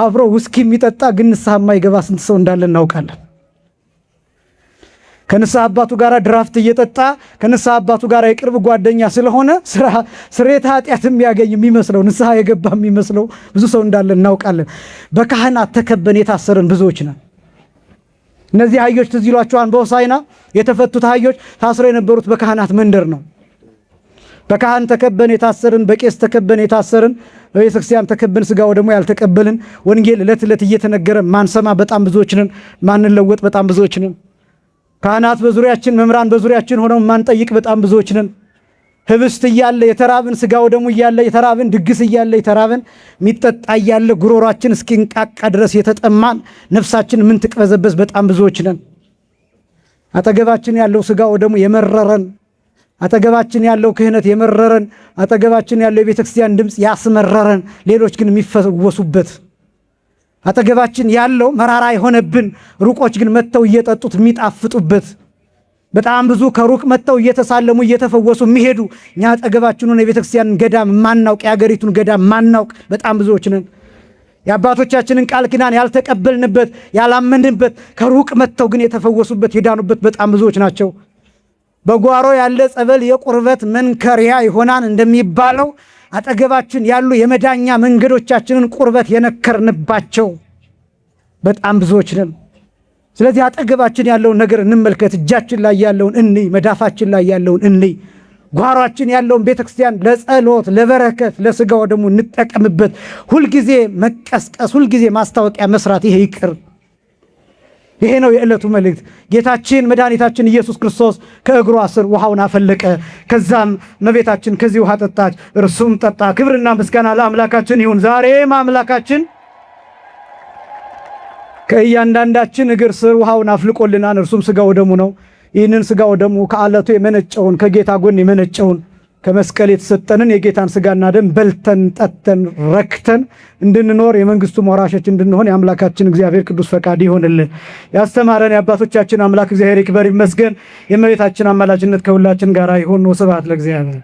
አብሮ ውስኪ የሚጠጣ ግን ንስሐ የማይገባ ስንት ሰው እንዳለ እናውቃለን። ከንስሐ አባቱ ጋር ድራፍት እየጠጣ ከንስሐ አባቱ ጋር የቅርብ ጓደኛ ስለሆነ ስርየተ ኃጢአት የሚያገኝ የሚመስለው ንስሐ የገባ የሚመስለው ብዙ ሰው እንዳለ እናውቃለን። በካህናት ተከበን የታሰረን ብዙዎች ነን። እነዚህ አህዮች ትዝ ይሏቸዋል። በሆሳዕና የተፈቱት አህዮች ታስረው የነበሩት በካህናት መንደር ነው። በካህን ተከበን የታሰርን፣ በቄስ ተከበን የታሰርን፣ በቤተክርስቲያን ተከበን ሥጋ ወደሙ ያልተቀበልን፣ ወንጌል ዕለት ዕለት እየተነገረ ማንሰማ በጣም ብዙዎች ነን። ማንለወጥ በጣም ብዙዎች ነን። ካህናት በዙሪያችን፣ መምህራን በዙሪያችን ሆነው ማንጠይቅ በጣም ብዙዎች ነን። ህብስት እያለ የተራብን፣ ሥጋ ወደሙ እያለ የተራብን፣ ድግስ እያለ የተራብን፣ ሚጠጣ እያለ ጉሮሯችን እስኪንቃቃ ድረስ የተጠማን፣ ነፍሳችን ምን ትቅበዘበዝ በጣም ብዙዎች ነን። አጠገባችን ያለው ሥጋ ወደሙ የመረረን፣ አጠገባችን ያለው ክህነት የመረረን፣ አጠገባችን ያለው የቤተክርስቲያን ድምፅ ያስመረረን፣ ሌሎች ግን የሚፈወሱበት፣ አጠገባችን ያለው መራራ የሆነብን፣ ሩቆች ግን መጥተው እየጠጡት የሚጣፍጡበት፣ በጣም ብዙ ከሩቅ መጥተው እየተሳለሙ እየተፈወሱ የሚሄዱ፣ እኛ አጠገባችን ሆነ የቤተክርስቲያንን ገዳም ማናውቅ፣ የአገሪቱን ገዳም ማናውቅ በጣም ብዙዎች ነን። የአባቶቻችንን ቃል ኪዳን ያልተቀበልንበት ያላመንበት፣ ከሩቅ መጥተው ግን የተፈወሱበት የዳኑበት በጣም ብዙዎች ናቸው። በጓሮ ያለ ጸበል የቁርበት መንከሪያ ይሆናል እንደሚባለው አጠገባችን ያሉ የመዳኛ መንገዶቻችንን ቁርበት የነከርንባቸው በጣም ብዙዎች ነን። ስለዚህ አጠገባችን ያለውን ነገር እንመልከት። እጃችን ላይ ያለውን እንይ፣ መዳፋችን ላይ ያለውን እንይ። ጓሯችን ያለውን ቤተክርስቲያን ለጸሎት፣ ለበረከት፣ ለሥጋ ወደሙ እንጠቀምበት። ሁልጊዜ መቀስቀስ፣ ሁልጊዜ ማስታወቂያ መስራት ይሄ ይቅር። ይሄ ነው የዕለቱ መልእክት። ጌታችን መድኃኒታችን ኢየሱስ ክርስቶስ ከእግሯ ስር ውሃውን አፈለቀ። ከዛም እመቤታችን ከዚህ ውሃ ጠጣች፣ እርሱም ጠጣ። ክብርና ምስጋና ለአምላካችን ይሁን። ዛሬም አምላካችን ከእያንዳንዳችን እግር ስር ውሃውን አፍልቆልናል። እርሱም ሥጋ ወደሙ ነው። ይህንን ሥጋ ወደሙ ከዓለቱ የመነጨውን ከጌታ ጎን የመነጨውን ከመስቀል የተሰጠንን የጌታን ሥጋና ደም በልተን ጠጥተን ረክተን እንድንኖር የመንግሥቱ ወራሾች እንድንሆን የአምላካችን እግዚአብሔር ቅዱስ ፈቃድ ይሆንልን። ያስተማረን የአባቶቻችን አምላክ እግዚአብሔር ይክበር ይመስገን። የእመቤታችን አማላጅነት ከሁላችን ጋር ይሁን። ስብሐት ለእግዚአብሔር።